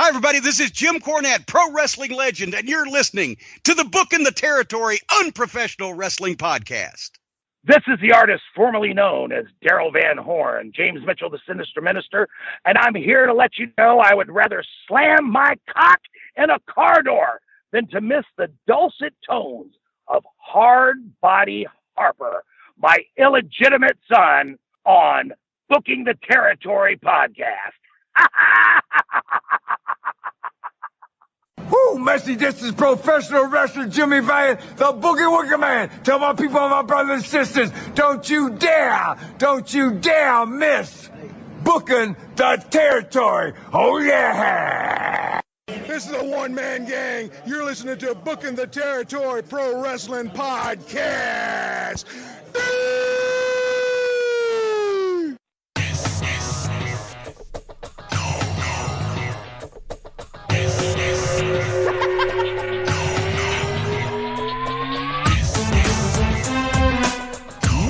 Hi, everybody. This is Jim Cornette, pro wrestling legend, and you're listening to the Book in the Territory Unprofessional Wrestling Podcast. This is the artist formerly known as Daryl Van Horn, James Mitchell, the Sinister Minister, and I'm here to let you know I would rather slam my cock in a car door than to miss the dulcet tones of Hard Body Harper, my illegitimate son, on Booking the Territory podcast. Woo, Messi, this is professional wrestler Jimmy Valiant, the Boogie Woogie Man. Tell my people, my brothers and sisters, don't you dare miss Booking the Territory. Oh, yeah. This is a one-man gang. You're listening to Booking the Territory Pro Wrestling Podcast.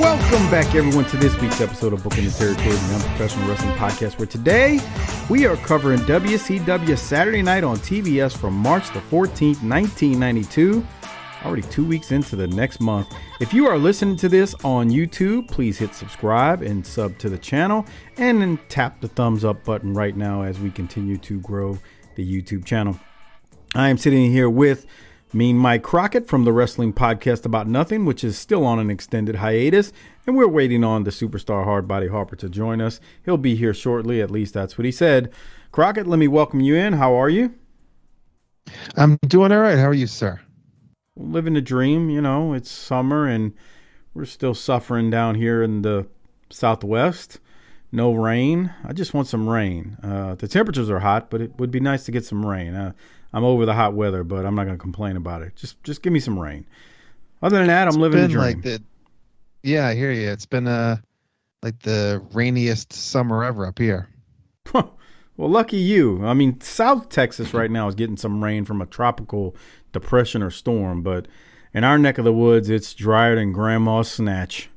Welcome back, everyone, to this week's episode of Booking the Territory, the Unprofessional Wrestling Podcast, where today we are covering WCW Saturday Night on TBS from March the 14th, 1992. Already 2 weeks into the next month. If you are listening to this on YouTube, please hit subscribe and sub to the channel, and then tap the thumbs up button right now as we continue to grow the YouTube channel. I am sitting here with Mean Mike Crockett from the Wrestling Podcast About Nothing, which is still on an extended hiatus, and we're waiting on the superstar Hard Body Harper to join us. He'll be here shortly, at least that's what he said. Crockett, let me welcome you in. How are you? I'm doing all right. How are you, sir? Living the dream. You know, it's summer and we're still suffering down here in the Southwest. No rain. I just want some rain. The temperatures are hot, but it would be nice to get some rain. I'm over the hot weather, but I'm not going to complain about it. Just give me some rain. Other than that, I'm living the dream. Yeah, I hear you. It's been like the rainiest summer ever up here. Well, lucky you. I mean, South Texas right now is getting some rain from a tropical depression or storm, but in our neck of the woods, it's drier than Grandma's snatch.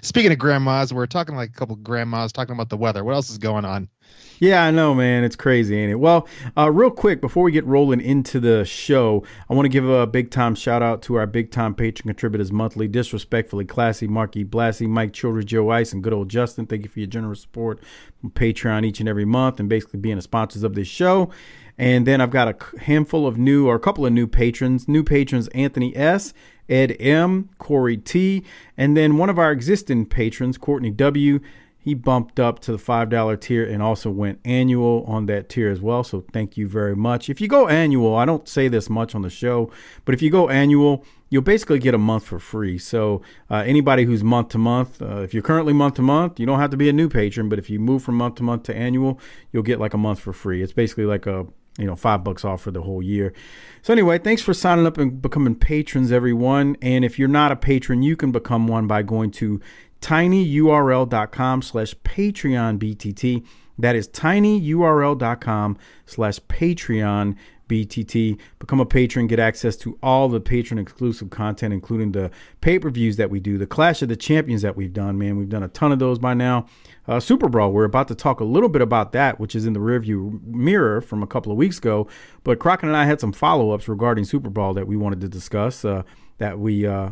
Speaking of grandmas, we're talking like a couple grandmas talking about the weather. What else is going on? Yeah, I know, man. It's crazy, ain't it? Well, real quick, before we get rolling into the show, I want to give a big-time shout-out to our big-time patron contributors monthly, Disrespectfully Classy, Marky Blassie, Mike Childress, Joe Ice, and good old Justin. Thank you for your generous support from Patreon each and every month and basically being the sponsors of this show. And then I've got a couple of new patrons. New patrons, Anthony S., Ed M., Corey T., and then one of our existing patrons, Courtney W., he bumped up to the $5 tier and also went annual on that tier as well. So thank you very much. If you go annual, I don't say this much on the show, but if you go annual, you'll basically get a month for free. So anybody who's month to month, if you're currently month to month, you don't have to be a new patron, but if you move from month to month to annual, you'll get like a month for free. It's basically like $5 off for the whole year. So anyway, thanks for signing up and becoming patrons, everyone. And if you're not a patron, you can become one by going to tinyurl.com/PatreonBTT. That is tinyurl.com/PatreonBTT. Become a patron, get access to all the patron exclusive content, including the pay-per-views that we do, the Clash of the Champions that we've done, man. We've done a ton of those by now. Superbrawl, we're about to talk a little bit about that, which is in the rearview mirror from a couple of weeks ago. But Crockett and I had some follow-ups regarding Superbrawl that we wanted to discuss that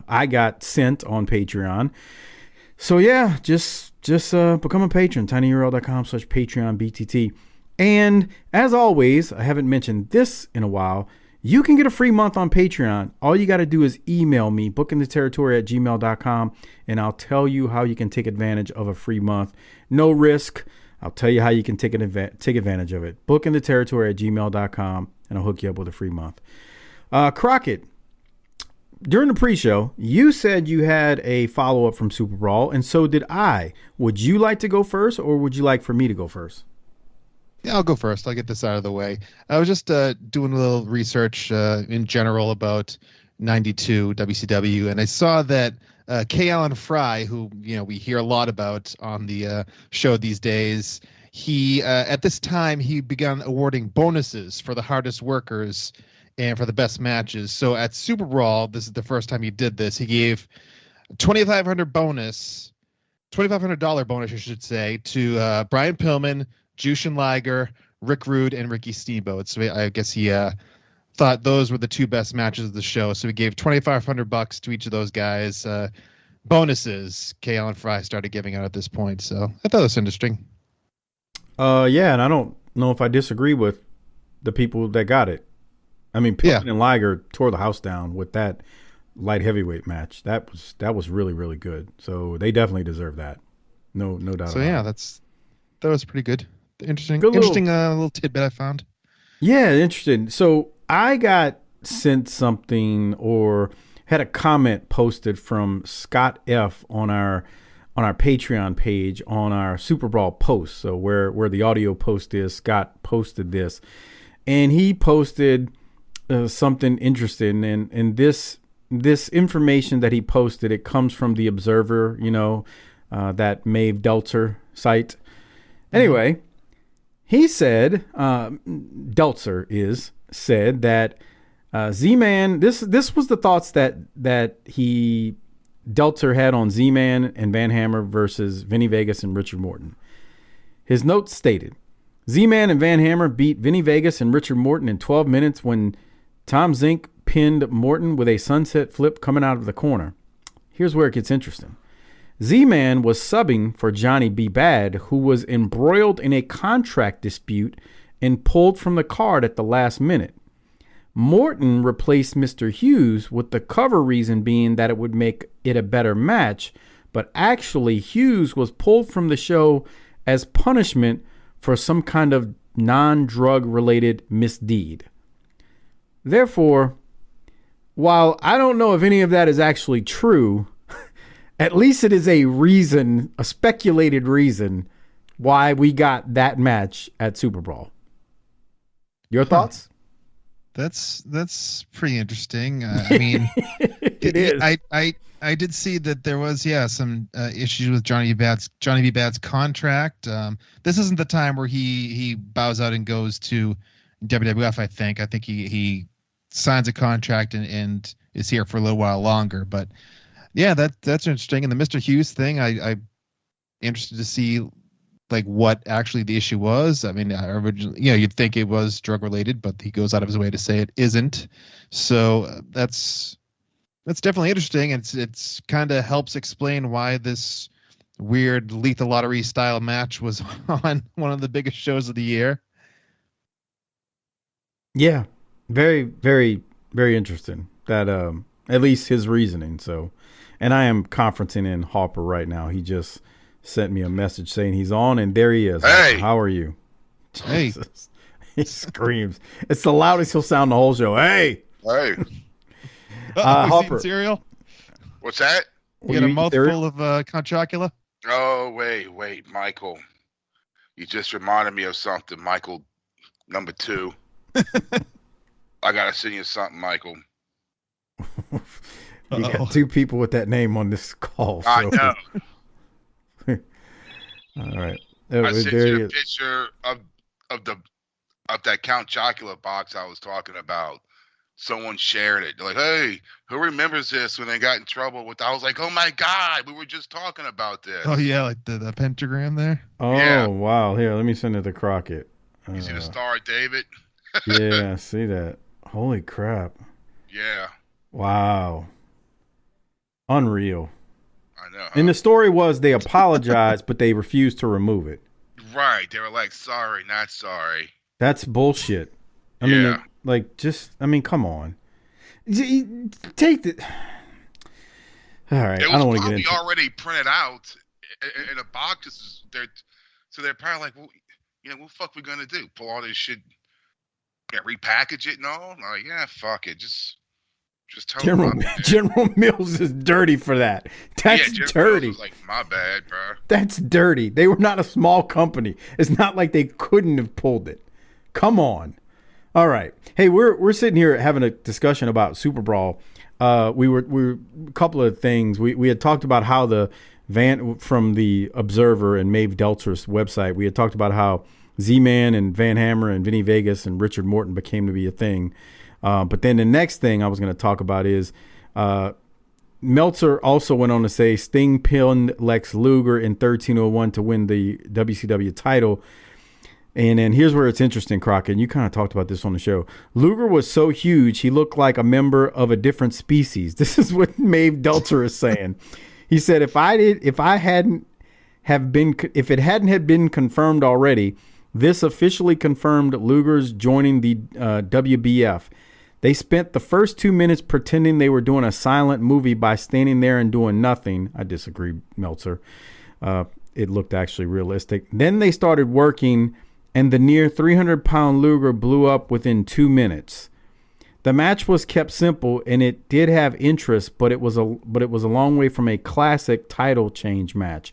I got sent on Patreon. So yeah, just become a patron, tinyurl.com/PatreonBTT. And as always, I haven't mentioned this in a while, you can get a free month on Patreon. All you got to do is email me, bookingtheterritory@gmail.com, and I'll tell you how you can take advantage of a free month. No risk. I'll tell you how you can take advantage of it. bookingtheterritory@gmail.com, and I'll hook you up with a free month. Crockett, during the pre-show, you said you had a follow-up from Superbrawl, and so did I. Would you like to go first, or would you like for me to go first? Yeah, I'll go first. I'll get this out of the way. I was just doing a little research in general about 92 WCW, and I saw that K. Allen Fry, who we hear a lot about on the show these days, he at this time he began awarding bonuses for the hardest workers and for the best matches. So at Superbrawl, this is the first time he did this. He gave $2,500 bonus $2,500 bonus, I should say, to Brian Pillman, Jushin Liger, Rick Rude, and Ricky Steamboat. So I guess he thought those were the two best matches of the show. So we gave $2,500 to each of those guys. Bonuses K. Frye started giving out at this point. So I thought it was interesting. Yeah, and I don't know if I disagree with the people that got it. I mean, Pillman and Liger tore the house down with that light heavyweight match. That was really, really good. So they definitely deserve that. No doubt. So about that was pretty good. Interesting little tidbit I found. Yeah, interesting. So I got sent something or had a comment posted from Scott F on our Patreon page on our Superbrawl post. So where the audio post is, Scott posted this, and he posted something interesting. And this information that he posted, it comes from the Observer, that Maeve Deltzer site. Anyway, he said, said that Z-Man, this was the thoughts that Deltzer had on Z-Man and Van Hammer versus Vinnie Vegas and Richard Morton. His notes stated, Z-Man and Van Hammer beat Vinnie Vegas and Richard Morton in 12 minutes when Tom Zink pinned Morton with a sunset flip coming out of the corner. Here's where it gets interesting. Z-Man was subbing for Johnny B. Bad, who was embroiled in a contract dispute and pulled from the card at the last minute. Morton replaced Mr. Hughes with the cover reason being that it would make it a better match, but actually Hughes was pulled from the show as punishment for some kind of non-drug related misdeed. Therefore, while I don't know if any of that is actually true, at least it is a reason, a speculated reason, why we got that match at Superbrawl. Your thoughts? That's pretty interesting. I mean, it is. I did see that there was some issues with Johnny B. Bad's contract. This isn't the time where he bows out and goes to WWF. I think he signs a contract and is here for a little while longer. But yeah, that's interesting. And the Mr. Hughes thing, I'm interested to see like what actually the issue was. I mean, originally, you'd think it was drug related, but he goes out of his way to say it isn't. So that's definitely interesting. It's kind of helps explain why this weird Lethal Lottery style match was on one of the biggest shows of the year. Yeah, very, very, very interesting. That at least his reasoning. So, and I am conferencing in Harper right now. He just sent me a message saying he's on, and there he is. Hey, how are you? Hey, Jesus. He screams. It's the loudest he'll sound the whole show. Hey, Harper. Cereal? What's that? You get a mouthful of Count Chocula? Oh, wait, Michael. You just reminded me of something, Michael, number 2. I got to send you something, Michael. You got 2 people with that name on this call. So. I know. All right. I sent you a picture of that Count Chocula box I was talking about. Someone shared it. They're like, hey, who remembers this when they got in trouble with? I was like, oh my God, we were just talking about this. Oh yeah, like the pentagram there. Oh yeah. Wow. Here, let me send it to Crockett. You see the Star of David? Yeah, I see that. Holy crap. Yeah. Wow. Unreal. I know. Huh? And the story was they apologized, but they refused to remove it. Right. They were like, sorry, not sorry. That's bullshit. I mean, come on. Take the. All right. I don't want to get into it. Already printed out in a box. They're probably like, well, what the fuck we gonna do? Pull all this shit, repackage it and all? Like, yeah, fuck it. Just tell General Mills is dirty for that. That's dirty. Mills was like, my bad, bro. That's dirty. They were not a small company. It's not like they couldn't have pulled it. Come on. All right. Hey, we're sitting here having a discussion about Superbrawl. We were a couple of things. We had talked about how from the Observer and Maeve Deltzer's website, we had talked about how Z-Man and Van Hammer and Vinnie Vegas and Richard Morton became to be a thing. But then the next thing I was going to talk about is Meltzer also went on to say Sting pinned Lex Luger in 1301 to win the WCW title. And then here's where it's interesting, Crockett. You kind of talked about this on the show. Luger was so huge, he looked like a member of a different species. This is what Maeve Delter is saying. He said, if it hadn't been confirmed already, this officially confirmed Luger's joining the WBF. They spent the first 2 minutes pretending they were doing a silent movie by standing there and doing nothing. I disagree, Meltzer. It looked actually realistic. Then they started working, and the near 300-pound Luger blew up within 2 minutes. The match was kept simple, and it did have interest, but it was a long way from a classic title change match.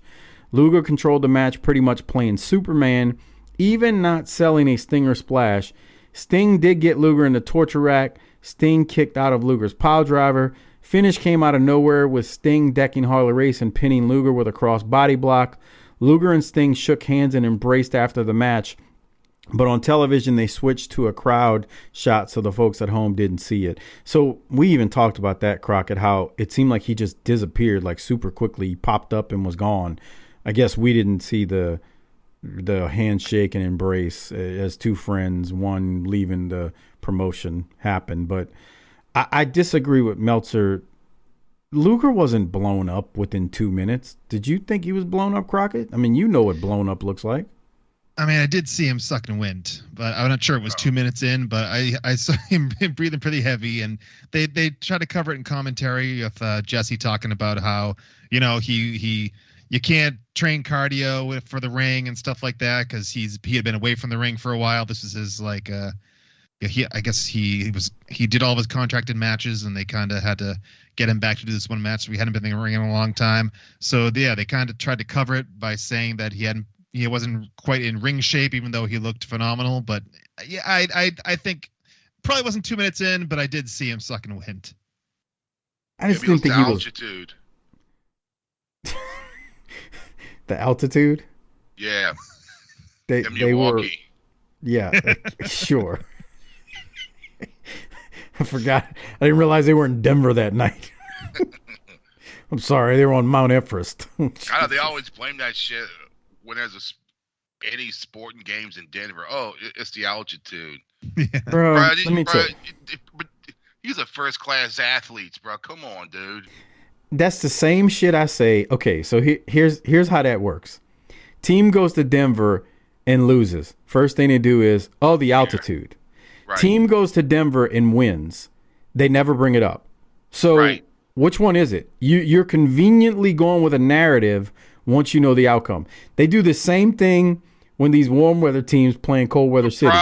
Luger controlled the match, pretty much playing Superman, even not selling a Stinger splash. Sting did get Luger in the torture rack. Sting kicked out of Luger's pile driver. Finish came out of nowhere with Sting decking Harley Race and pinning Luger with a cross body block. Luger and Sting shook hands and embraced after the match. But on television, they switched to a crowd shot so the folks at home didn't see it. So we even talked about that, Crockett, how it seemed like he just disappeared like super quickly. He popped up and was gone. I guess we didn't see the handshake and embrace as two friends, one leaving the promotion, happen. But I disagree with Meltzer. Luger wasn't blown up within 2 minutes. Did you think he was blown up, Crockett? I mean, you know what blown up looks like. I mean, I did see him sucking wind, but I'm not sure it was 2 minutes in, but I saw him breathing pretty heavy, and they tried to cover it in commentary with Jesse talking about how, you know, you can't train cardio for the ring and stuff like that because he had been away from the ring for a while. This is his I guess he did all of his contracted matches, and they kind of had to get him back to do this one match. So he hadn't been in the ring in a long time. So yeah, they kind of tried to cover it by saying that he wasn't quite in ring shape, even though he looked phenomenal. But yeah, I think probably wasn't 2 minutes in, but I did see him sucking wind. I just didn't think he was. Altitude. The altitude? Yeah. They were. Yeah, sure. I forgot. I didn't realize they were in Denver that night. I'm sorry. They were on Mount Everest. I know they always blame that shit when there's any sporting games in Denver. Oh, it's the altitude. Yeah. Bro, let me tell you. These are first-class athletes, bro. Come on, dude. That's the same shit I say. Okay, so here's how that works. Team goes to Denver and loses. First thing they do is, the altitude. Right. Team goes to Denver and wins. They never bring it up. So which one is it? You're conveniently going with a narrative once you know the outcome. They do the same thing when these warm weather teams play in cold weather cities.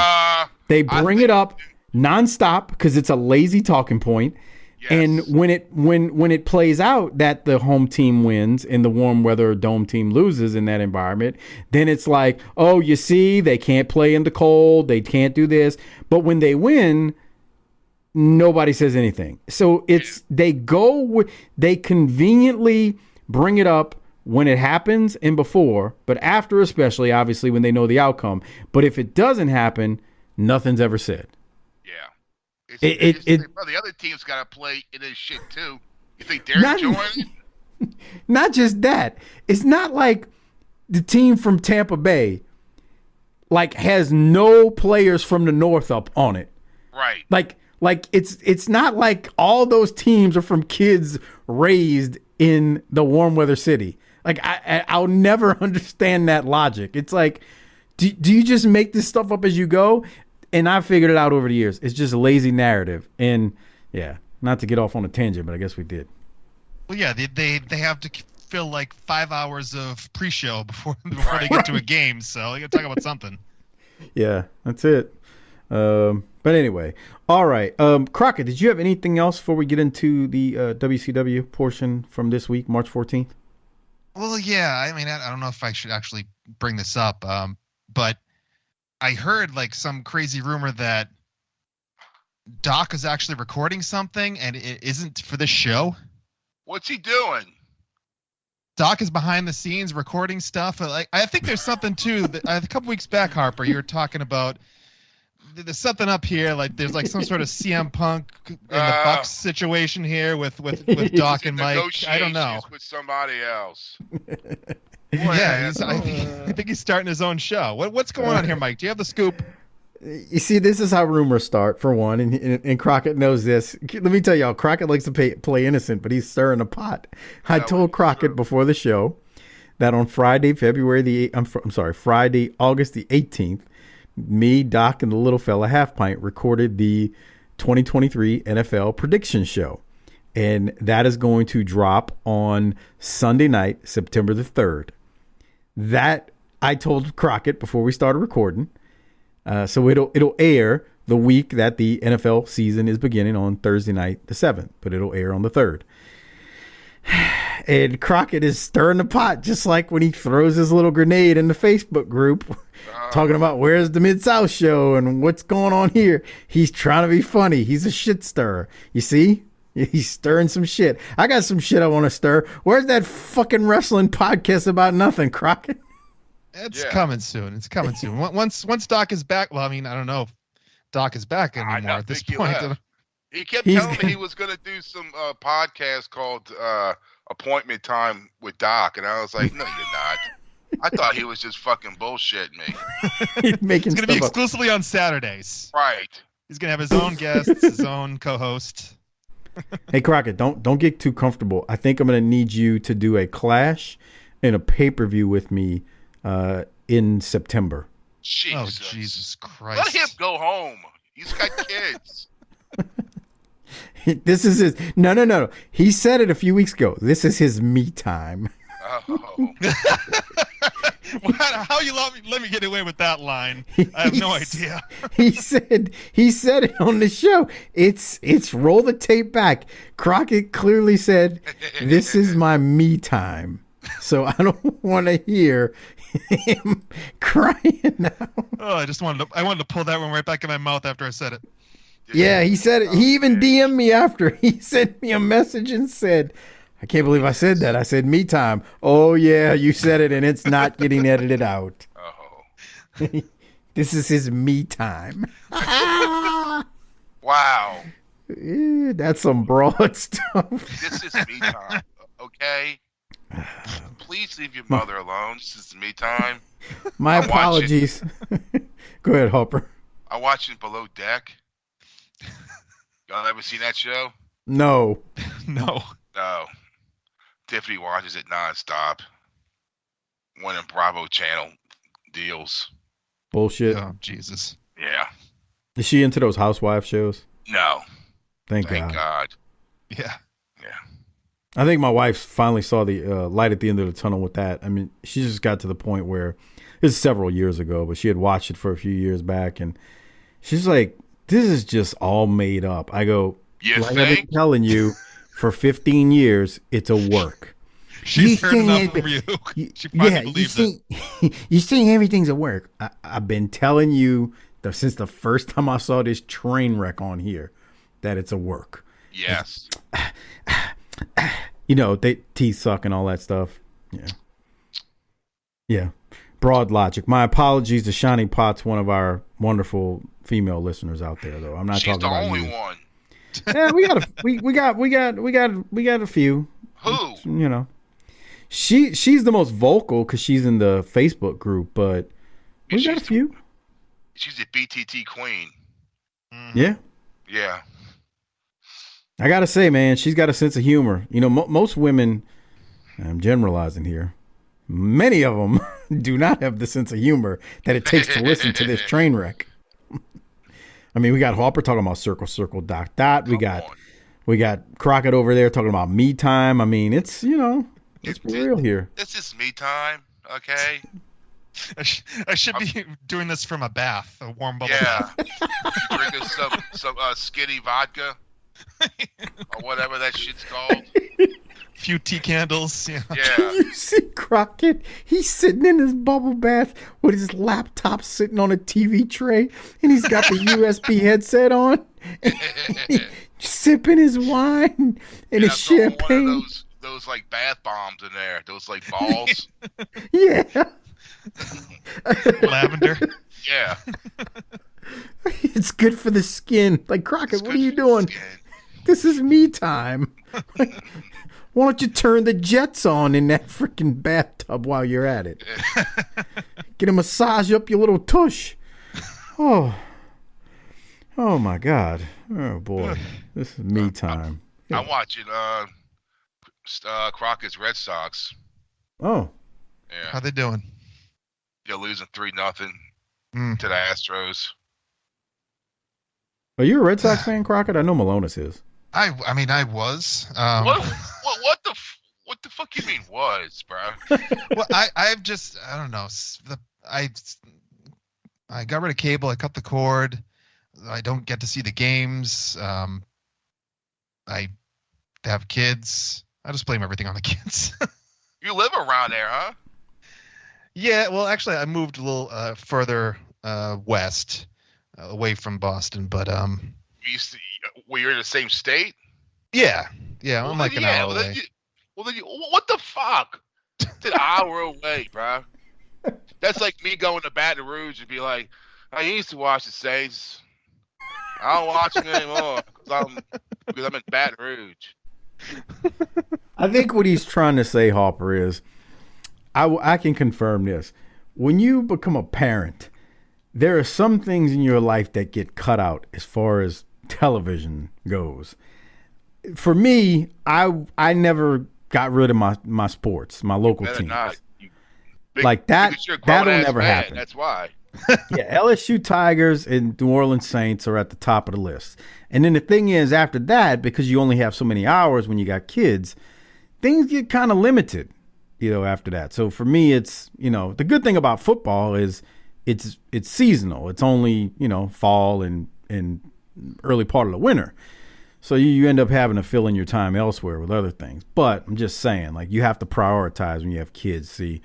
They bring it up nonstop because it's a lazy talking point. Yes. And when it plays out that the home team wins and the warm weather dome team loses in that environment, then it's like, oh, you see, they can't play in the cold, they can't do this. But when they win, nobody says anything. So they conveniently bring it up when it happens and before, but after especially, obviously, when they know the outcome. But if it doesn't happen, nothing's ever said. The other team's got to play in this shit too. You think they're enjoying it? Not just that. It's not like the team from Tampa Bay has no players from the North up on it. Right. Like it's not like all those teams are from kids raised in the warm weather city. Like I'll never understand that logic. It's like, do you just make this stuff up as you go? And I figured it out over the years. It's just a lazy narrative. And, yeah, not to get off on a tangent, but I guess we did. Well, yeah, they have to fill 5 hours of pre-show before they get to a game. So they got to talk about something. Yeah, that's it. But anyway. All right. Crockett, did you have anything else before we get into the WCW portion from this week, March 14th? Well, yeah. I mean, I don't know if I should actually bring this up, but I heard some crazy rumor that Doc is actually recording something and it isn't for this show. What's he doing? Doc is behind the scenes recording stuff. I think there's something too. A couple weeks back, Harper, you were talking about there's something up here. Like there's like some sort of CM Punk in the Bucks situation here with Doc and Mike. I don't know. With somebody else. Yeah, I think he's starting his own show. What's going on here, Mike? Do you have the scoop? You see, this is how rumors start, for one, and Crockett knows this. Let me tell y'all, Crockett likes to play innocent, but he's stirring the pot. I told Crockett before the show that on Friday, Friday, August the 18th, me, Doc, and the little fella Half Pint recorded the 2023 NFL prediction show. And that is going to drop on Sunday night, September the 3rd. That I told Crockett before we started recording. So it'll air the week that the NFL season is beginning on Thursday night, the 7th, but it'll air on the 3rd. And Crockett is stirring the pot, just like when he throws his little grenade in the Facebook group, talking about where's the Mid-South show and what's going on here. He's trying to be funny. He's a shit stirrer. You see? He's stirring some shit. I got some shit I want to stir. Where's that fucking wrestling podcast about nothing, Crockett? It's coming soon. It's coming soon. Once Doc is back. Well, I mean, I don't know if Doc is back anymore at this point. He kept telling me he was going to do some podcast called Appointment Time with Doc, and I was like, no, you're not. I thought he was just fucking bullshitting me. It's going to be exclusively on Saturdays. Right. He's going to have his own guests, his own co-host. Hey, Crockett, don't get too comfortable. I think I'm going to need you to do a Clash and a pay-per-view with me in September. Jesus. Oh, Jesus Christ. Let him go home. He's got kids. This is his... No. He said it a few weeks ago. This is his me time. Oh. How you let me get away with that line? I have no idea. He said it on the show. It's roll the tape back. Crockett clearly said, "This is my me time." So I don't want to hear him crying now. Oh, I wanted to pull that one right back in my mouth after I said it. Yeah, he said it. He even DM'd me after. He sent me a message and said, I can't believe I said that. I said me time. Oh, yeah, you said it, and it's not getting edited out. Oh. This is his me time. Wow. Yeah, that's some broad stuff. This is me time, okay? Please leave your mother alone. This is me time. My apologies. Go ahead, Harper. I'm watching Below Deck. Y'all ever seen that show? No. No. Tiffany watches it nonstop. One of Bravo Channel deals. Bullshit. Oh, Jesus. Yeah. Is she into those housewife shows? No. Thank God. Yeah. I think my wife finally saw the light at the end of the tunnel with that. I mean, she just got to the point where it was several years ago, but she had watched it for a few years back, and she's like, this is just all made up. I go, I've been telling you for 15 years, it's a work. She's heard enough from you. She finally believes it. You think everything's a work. I've been telling you since the first time I saw this train wreck on here that it's a work. Yes. You know, they teeth suck and all that stuff. Yeah. Broad logic. My apologies to Shiny Potts, one of our wonderful female listeners out there, though. I'm not talking about you. She's the only one. Yeah, we got a few. Who? You know, she's the most vocal because she's in the Facebook group, but we got a few. She's a BTT queen. Yeah. Yeah. I gotta say, man, she's got a sense of humor. You know, most women, I'm generalizing here, many of them do not have the sense of humor that it takes to listen to this train wreck. I mean, we got Harper talking about circle, dot, dot. We got Crockett over there talking about me time. I mean, it's, you know, it's real here. This is me time, okay? I should be doing this from a bath, a warm bubble. Yeah. Drinking some skinny vodka. Or whatever that shit's called. Few tea candles. Yeah. You see Crockett? He's sitting in his bubble bath with his laptop sitting on a TV tray, and he's got the USB headset on, and sipping his wine and his champagne. One of those like bath bombs in there. Those like balls. Yeah. Lavender. Yeah. It's good for the skin. Like, Crockett, what are you doing? This is me time. Why don't you turn the jets on in that freaking bathtub while you're at it? Get a massage up your little tush. Oh my God. Oh boy. This is me time. I'm watching Crockett's Red Sox. Oh. Yeah. How they doing? They're losing 3-0 to the Astros. Are you a Red Sox fan, Crockett? I know Malonis is. I mean, I was. What the fuck you mean was, bro? Well, I don't know. I got rid of cable. I cut the cord. I don't get to see the games. I have kids. I just blame everything on the kids. You live around there, huh? Yeah. Well, actually, I moved a little further west, away from Boston. But you're in the same state? Yeah. I'm like an hour away. What the fuck? It's an hour away, bro. That's like me going to Baton Rouge and be like, I used to watch the Saints. I don't watch them anymore because I'm in Baton Rouge. I think what he's trying to say, Harper, is I can confirm this. When you become a parent, there are some things in your life that get cut out as far as television goes. For me, I never got rid of my sports, my local teams. That'll never happen. That's why. Yeah, LSU Tigers and New Orleans Saints are at the top of the list. And then the thing is, after that, because you only have so many hours when you got kids, things get kind of limited, after that. So for me, it's, the good thing about football is it's seasonal. It's only, fall and early part of the winter. So you end up having to fill in your time elsewhere with other things. But I'm just saying, like, you have to prioritize when you have kids. See,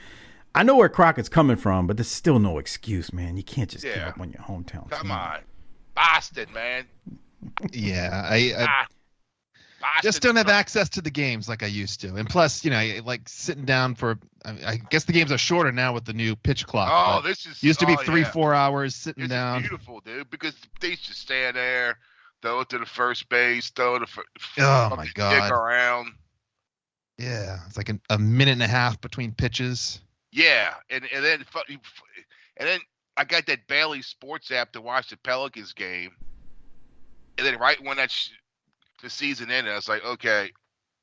I know where Crockett's coming from, but there's still no excuse, man. You can't just give up on your hometown Come team. on. Boston, man. Yeah, I just don't have access to the games like I used to. And plus, like sitting down for – I guess the games are shorter now with the new pitch clock. Oh, this is – used to be 3-4 hours sitting down. It's beautiful, dude, because they used to stand there, throw it to the first base, throw the my God. dick around. Yeah, it's like a minute and a half between pitches. Yeah, and then I got that Bailey Sports app to watch the Pelicans game, and then right when the season ended, I was like, okay,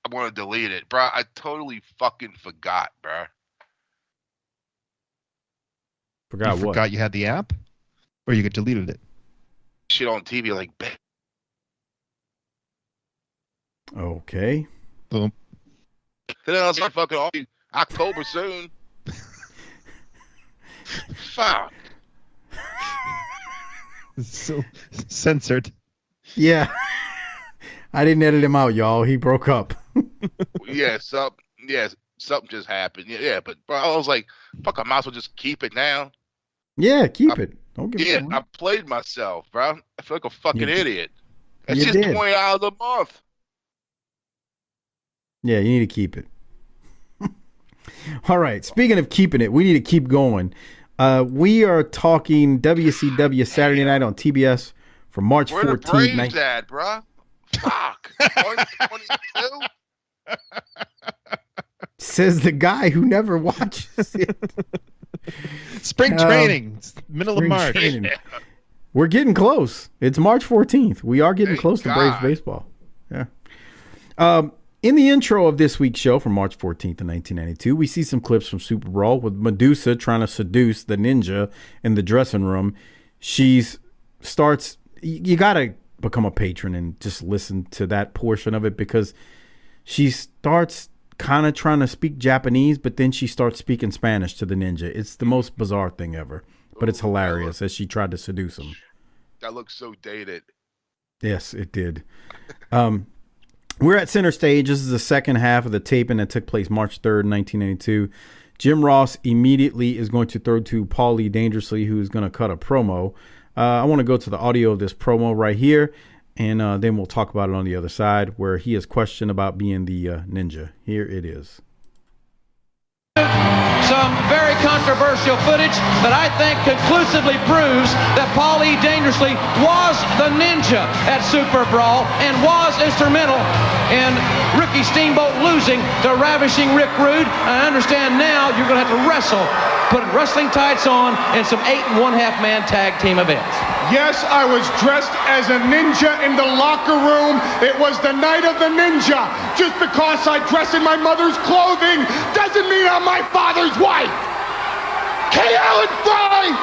I'm gonna delete it, bro. I totally fucking forgot, bro. Forgot you had the app, or you deleted it. Shit on TV like. Okay. Boom. Then I was like, fucking October soon. Fuck. So censored. Yeah. I didn't edit him out, y'all. He broke up. Something just happened. Yeah, but bro, I was like, fuck, I might as well just keep it now. Yeah, keep it. Don't give it. I played myself, bro. I feel like a fucking idiot. It's just did. $20 a month. Yeah, you need to keep it. All right. Speaking of keeping it, we need to keep going. We are talking WCW Saturday Night on TBS for March 14th. Where the Braves at, bro? Fuck. 122? Says the guy who never watches it. Spring training, middle of March. Yeah. We're getting close. It's March 14th. We are getting close to Braves baseball. Yeah. In the intro of this week's show from March 14th of 1992, we see some clips from Superbrawl with Medusa trying to seduce the ninja in the dressing room. You got to become a patron and just listen to that portion of it, because she starts kind of trying to speak Japanese, but then she starts speaking Spanish to the ninja. It's the most bizarre thing ever, but it's hilarious as she tried to seduce him. That looks so dated. Yes, it did. We're at center stage. This is the second half of the taping that took place March 3rd, 1992. Jim Ross immediately is going to throw to Paulie Dangerously, who's going to cut a promo. I want to go to the audio of this promo right here, and then we'll talk about it on the other side, where he is questioned about being the ninja. Here it is. some very controversial footage that I think conclusively proves that Paul E. Dangerously was the ninja at Superbrawl and was instrumental in Ricky Steamboat losing to Ravishing Rick Rude. I understand now you're going to have to wrestle, put wrestling tights on in some 8 1/2 man tag team events. Yes, I was dressed as a ninja in the locker room. It was the night of the ninja. Just because I dress in my mother's clothing doesn't mean I'm my father's wife. K. Allen Fry,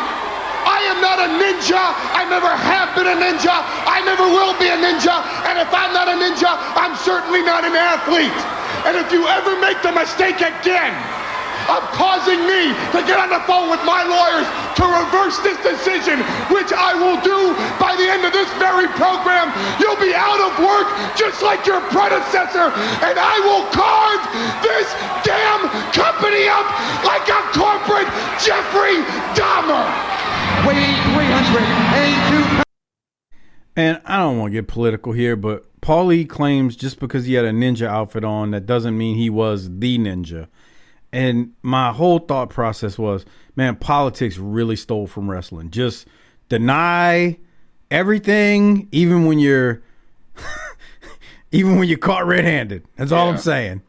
I am not a ninja. I never have been a ninja. I never will be a ninja. And if I'm not a ninja, I'm certainly not an athlete. And if you ever make the mistake again of causing me to get on the phone with my lawyers to reverse this decision, which I will do by the end of this very program, you'll be out of work just like your predecessor, and I will carve this damn company up like a corporate Jeffrey Dahmer. Weighing 382 pounds. And I don't want to get political here, but Paulie claims just because he had a ninja outfit on, that doesn't mean he was the ninja. And my whole thought process was, man, politics really stole from wrestling. Just deny everything, even when you're caught red-handed. That's all I'm saying.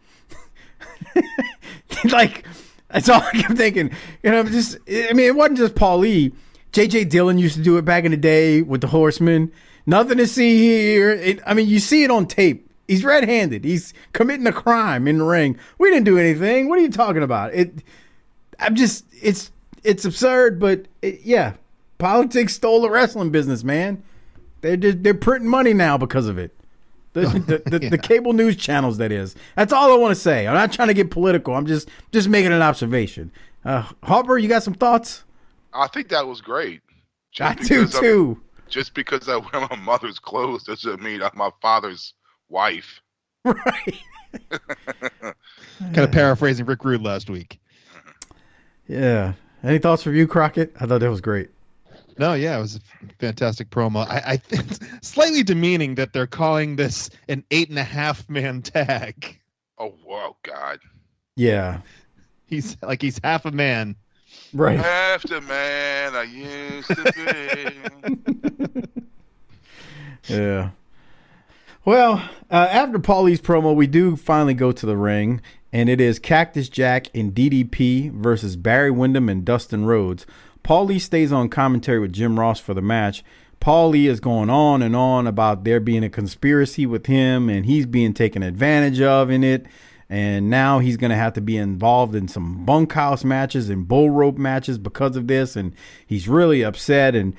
Like, that's all I kept thinking. You know, it wasn't just Paulie. J.J. Dillon used to do it back in the day with the Horsemen. Nothing to see here. You see it on tape. He's red-handed. He's committing a crime in the ring. We didn't do anything. What are you talking about? It's absurd, but yeah, politics stole the wrestling business, man. They're printing money now because of it. The cable news channels, that is. That's all I want to say. I'm not trying to get political. I'm just making an observation. Harper, you got some thoughts? I think that was great. I do too. Just because I wear my mother's clothes doesn't mean I'm my father's wife. Right. Kind of paraphrasing Rick Rude last week. Yeah. Any thoughts from you, Crockett? I thought that was great. No, yeah, it was a fantastic promo. I think it's slightly demeaning that they're calling this an 8.5 man tag. Oh, whoa, God. Yeah. He's half a man. Right. Half the man I used to be. Yeah. Well, after Paulie's promo, we do finally go to the ring, and it is Cactus Jack and DDP versus Barry Windham and Dustin Rhodes. Paulie stays on commentary with Jim Ross for the match. Paulie is going on and on about there being a conspiracy with him, and he's being taken advantage of in it, and now he's going to have to be involved in some bunkhouse matches and bull rope matches because of this, and he's really upset, and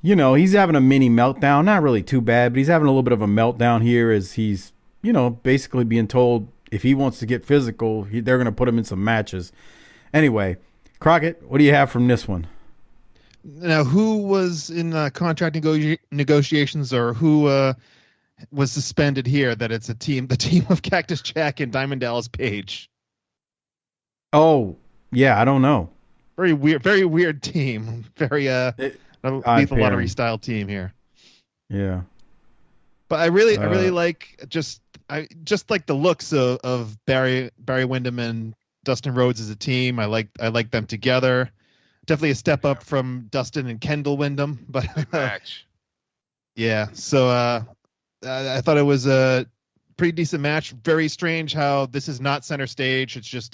you know, he's having a mini meltdown. Not really too bad, but he's having a little bit of a meltdown here as he's, you know, basically being told if he wants to get physical, they're going to put him in some matches. Anyway, Crockett, what do you have from this one? Now, who was in contract negotiations, or who was suspended here that it's the team of Cactus Jack and Diamond Dallas Page? Oh, yeah, I don't know. Very weird team. Very lethal lottery style team here. Yeah. But I really like just like the looks of Barry Windham and Dustin Rhodes as a team. I like them together. Definitely a step up from Dustin and Kendall Windham, but match. Yeah. So I thought it was a pretty decent match. Very strange how this is not center stage. It's just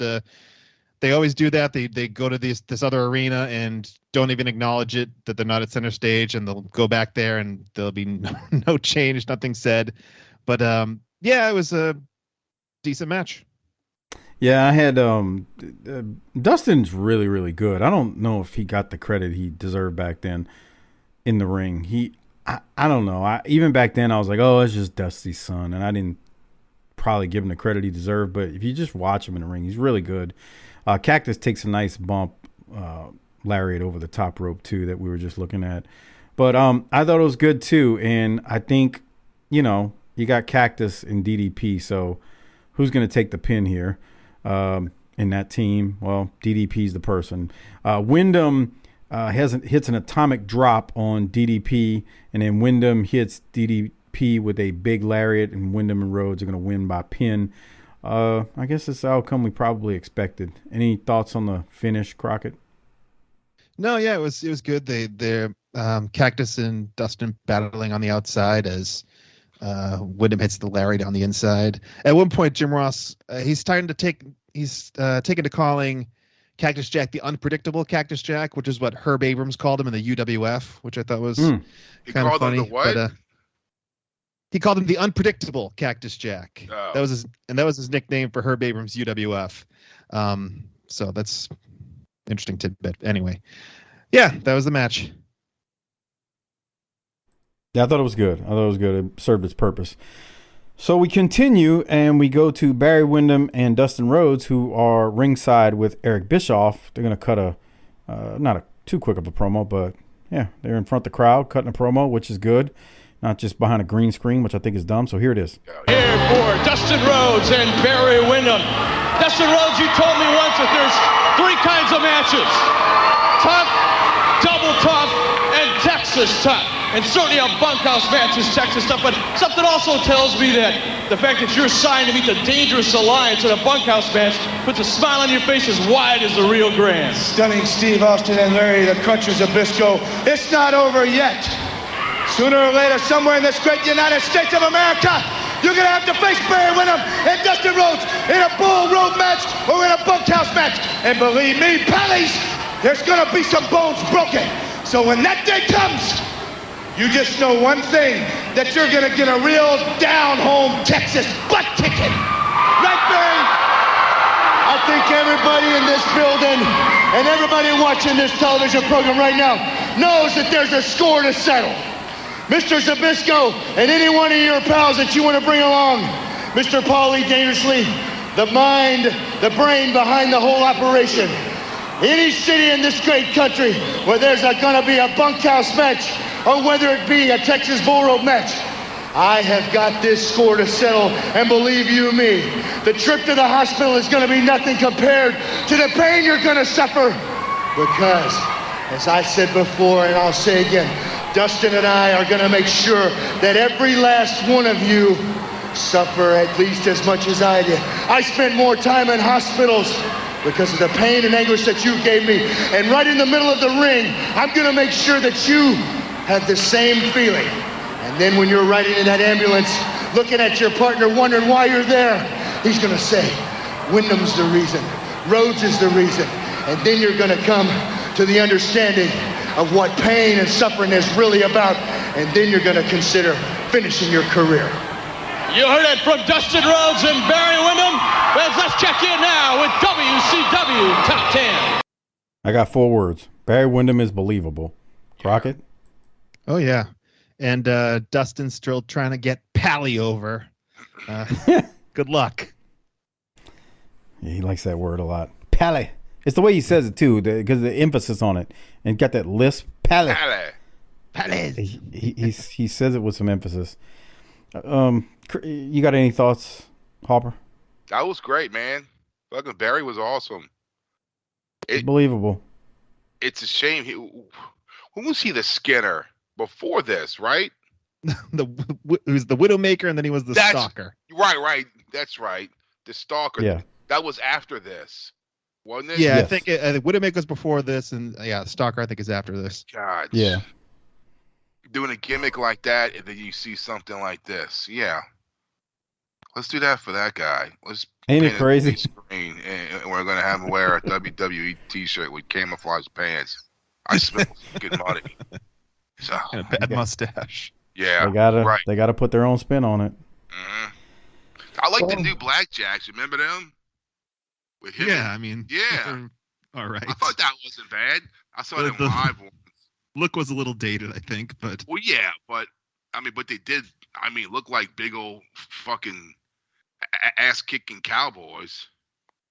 they always do that. They go to this other arena and don't even acknowledge it that they're not at center stage, and they'll go back there and there'll be no change, nothing said. But yeah, it was a decent match. Yeah, I had Dustin's really, really good. I don't know if he got the credit he deserved back then in the ring. I don't know. Even back then I was like, oh, it's just Dusty's son, and I didn't probably give him the credit he deserved. But if you just watch him in the ring, he's really good. Cactus takes a nice bump, lariat over the top rope too that we were just looking at. But I thought it was good too, and I think, you know, you got Cactus and DDP, so who's going to take the pin here? In that team, well, DDP's the person. Windham hits an atomic drop on DDP, and then Windham hits DDP with a big lariat, and Windham and Rhodes are going to win by pin. I guess it's the outcome we probably expected. Any thoughts on the finish, Crockett? No, yeah, it was good. They're Cactus and Dustin battling on the outside as Wyndham hits the lariat on the inside. At one point, Jim Ross he's taken to calling Cactus Jack the unpredictable Cactus Jack, which is what Herb Abrams called him in the UWF, which I thought was kind of funny. Him the what? But, he called him the unpredictable Cactus Jack. Oh. That was his nickname for Herb Abrams' UWF. So that's interesting tidbit. Anyway, yeah, that was the match. Yeah, I thought it was good. It served its purpose. So we continue and we go to Barry Windham and Dustin Rhodes, who are ringside with Eric Bischoff. They're going to cut not too quick of a promo, but yeah, they're in front of the crowd cutting a promo, which is good. Not just behind a green screen, which I think is dumb. So here it is. Here for Dustin Rhodes and Barry Windham. Dustin Rhodes, you told me once that there's 3 kinds of matches: tough, double tough, and Texas tough. And certainly a bunkhouse match is Texas tough, but something also tells me that the fact that you're signed to meet the Dangerous Alliance in a bunkhouse match puts a smile on your face as wide as the Rio Grande. Stunning Steve Austin and Larry, the Crunchers of Bisco. It's not over yet. Sooner or later, somewhere in this great United States of America, you're going to have to face Barry Windham and Dustin Rhodes in a bull rope match or in a bunkhouse match. And believe me, Pallies, there's going to be some bones broken. So when that day comes, you just know one thing, that you're going to get a real down-home Texas butt kicking. Right, Barry? I think everybody in this building and everybody watching this television program right now knows that there's a score to settle. Mr. Zbyszko and any one of your pals that you want to bring along, Mr. Paulie Dangerously, the mind, the brain behind the whole operation. Any city in this great country where there's going to be a bunkhouse match or whether it be a Texas bull rope match, I have got this score to settle, and believe you me, the trip to the hospital is going to be nothing compared to the pain you're going to suffer. Because, as I said before and I'll say again, Dustin and I are going to make sure that every last one of you suffer at least as much as I did. I spent more time in hospitals because of the pain and anguish that you gave me. And right in the middle of the ring, I'm going to make sure that you have the same feeling. And then when you're riding in that ambulance, looking at your partner, wondering why you're there, he's going to say, Wyndham's the reason, Rhodes is the reason. And then you're going to come to the understanding of what pain and suffering is really about, and then you're going to consider finishing your career. You heard it from Dustin Rhodes and Barry Windham. Well, let's check in now with WCW Top 10. I got 4 words. Barry Windham is believable. Crockett? Oh, yeah. And Dustin's still trying to get Pally over. Good luck. Yeah, he likes that word a lot. Pally. It's the way he says it, too, because the emphasis on it. And got that lisp. Pally. Pally. He says it with some emphasis. You got any thoughts, Harper? That was great, man. Fucking Barry was awesome. Believable. It's a shame. When was he the Skinner? Before this, right? He was the Widowmaker, and then he was the Stalker. Right. That's right. The Stalker. Yeah. That was after this, wasn't it? Yeah, Yes. I think Widowmaker was before this, and Stalker I think is after this. God. Yeah. Doing a gimmick like that, and then you see something like this. Yeah. Let's do that for that guy. Let's Ain't it paint crazy? a big screen, and we're gonna have him wear a WWE T-shirt with camouflage pants. I smell good money. So, And a bad mustache. yeah, They gotta put their own spin on it. Mm-hmm. I like the new Blackjacks. Remember them? With him. Yeah, I mean, Yeah. all right. I thought that wasn't bad. I saw them live once. Look was a little dated, I think, but Well, yeah, but they did. Look like big old fucking ass kicking cowboys.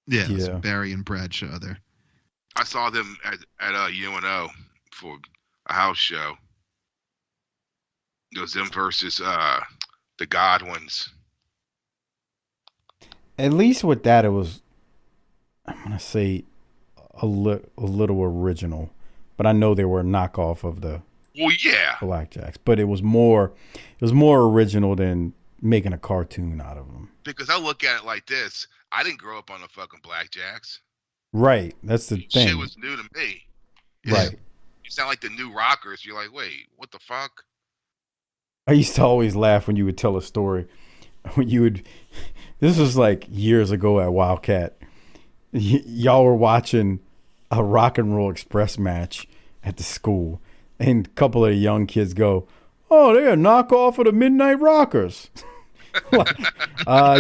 yeah, Yeah. Barry and Bradshaw there. I saw them at UNO for a house show. It was them versus the Godwins. At least with that, it was, I'm gonna say, a little original, but I know they were a knockoff of the Well, yeah. Blackjacks. But it was more original than making a cartoon out of them. Because I look at it like this. I didn't grow up on the fucking Blackjacks. Right. That's the thing. Shit was new to me. Right. You sound like the new rockers. You're like, wait, what the fuck? I used to always laugh when you would tell a story. When you would, this was like years ago at Wildcat. Y'all were watching a Rock and Roll Express match at the school, and a couple of young kids go, "Oh, they're a knockoff of the Midnight Rockers." Like,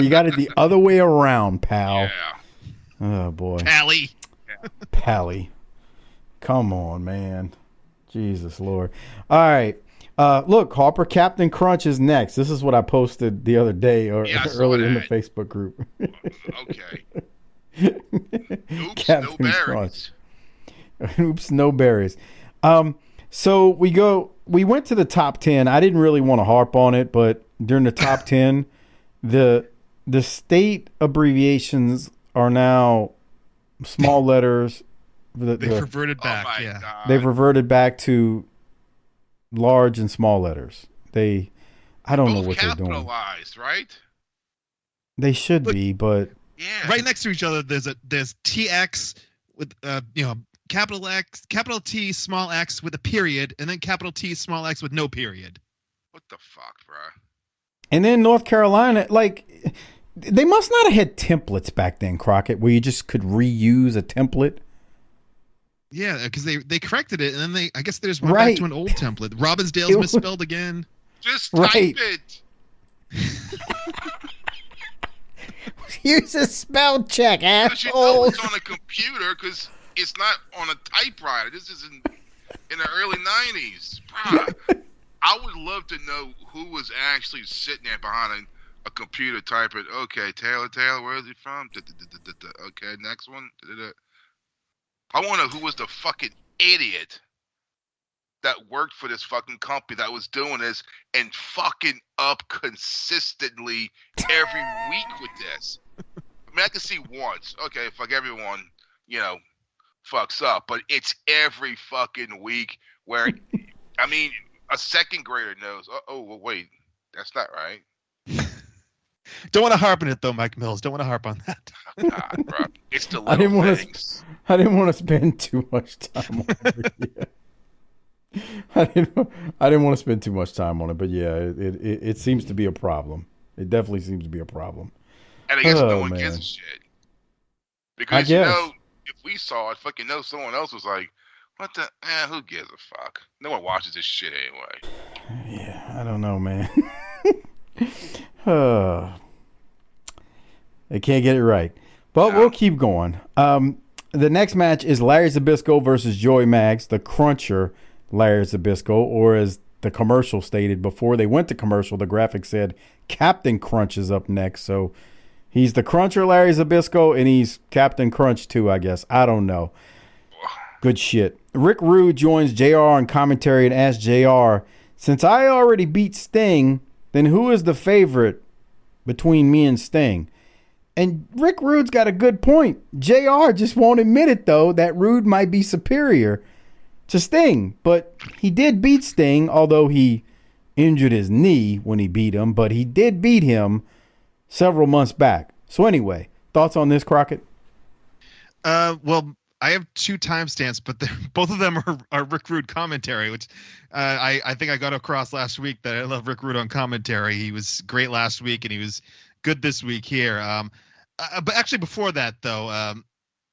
you got it the other way around, pal. Yeah. Oh boy, Pally. Come on, man. Jesus Lord. All right. Look, Harper, Captain Crunch is next. This is what I posted the other day or earlier in the Facebook group. Okay. Oops, Captain no berries. Crunch. Oops, no berries. So we went to the top 10. I didn't really want to harp on it, but during the top 10, the state abbreviations are now small letters. They've reverted back. God. They've reverted back to large and small letters. I don't know what they're doing. Capitalized, right? They should be, but Yeah. Right next to each other, there's TX with capital X, capital T, small x with a period, and then capital T, small x with no period. What the fuck, bro? and then North Carolina, like they must not have had templates back then, Crockett, where you just could reuse a template. Yeah, because they corrected it, and then I guess they just went back to an old template. Robbinsdale's misspelled again. Just type it. Use a spell check, Because you know asshole. it's on a computer because it's not on a typewriter. This is in the early 90s. Bruh, I would love to know who was actually sitting there behind a computer typing, okay, Taylor, where is he from? Okay, next one. I want to know who was the fucking idiot that worked for this fucking company that was doing this and fucking up consistently every week with this. I mean, I can see once. Okay, fuck everyone, fucks up. But it's every fucking week where, I mean, a second grader knows, well, wait, that's not right. Don't want to harp on it, though, Mike Mills. Don't want to harp on that. God, bro. It's the I didn't little want things. I didn't want to spend too much time on it. Yeah. I didn't want to spend too much time on it, but yeah, it seems to be a problem. It definitely seems to be a problem. And I guess no one gives a shit. Because, if we saw it, fucking know someone else was like, what the, who gives a fuck? No one watches this shit anyway. Yeah, I don't know, man. They can't get it right. But we'll keep going. The next match is Larry Zbyszko versus Joey Maggs, the Cruncher Larry Zbyszko, or as the commercial stated before they went to commercial, the graphic said Captain Crunch is up next. So he's the Cruncher Larry Zbyszko, and he's Captain Crunch too, I guess. I don't know. Good shit. Rick Rude joins JR on commentary and asks JR, since I already beat Sting, then who is the favorite between me and Sting? And Rick Rude's got a good point. JR just won't admit it, though, that Rude might be superior to Sting. But he did beat Sting, although he injured his knee when he beat him. But he did beat him several months back. So anyway, thoughts on this, Crockett? Well, I have two timestamps, but both of them are Rick Rude commentary, which I think I got across last week that I love Rick Rude on commentary. He was great last week, and he was good this week here. But actually before that, though,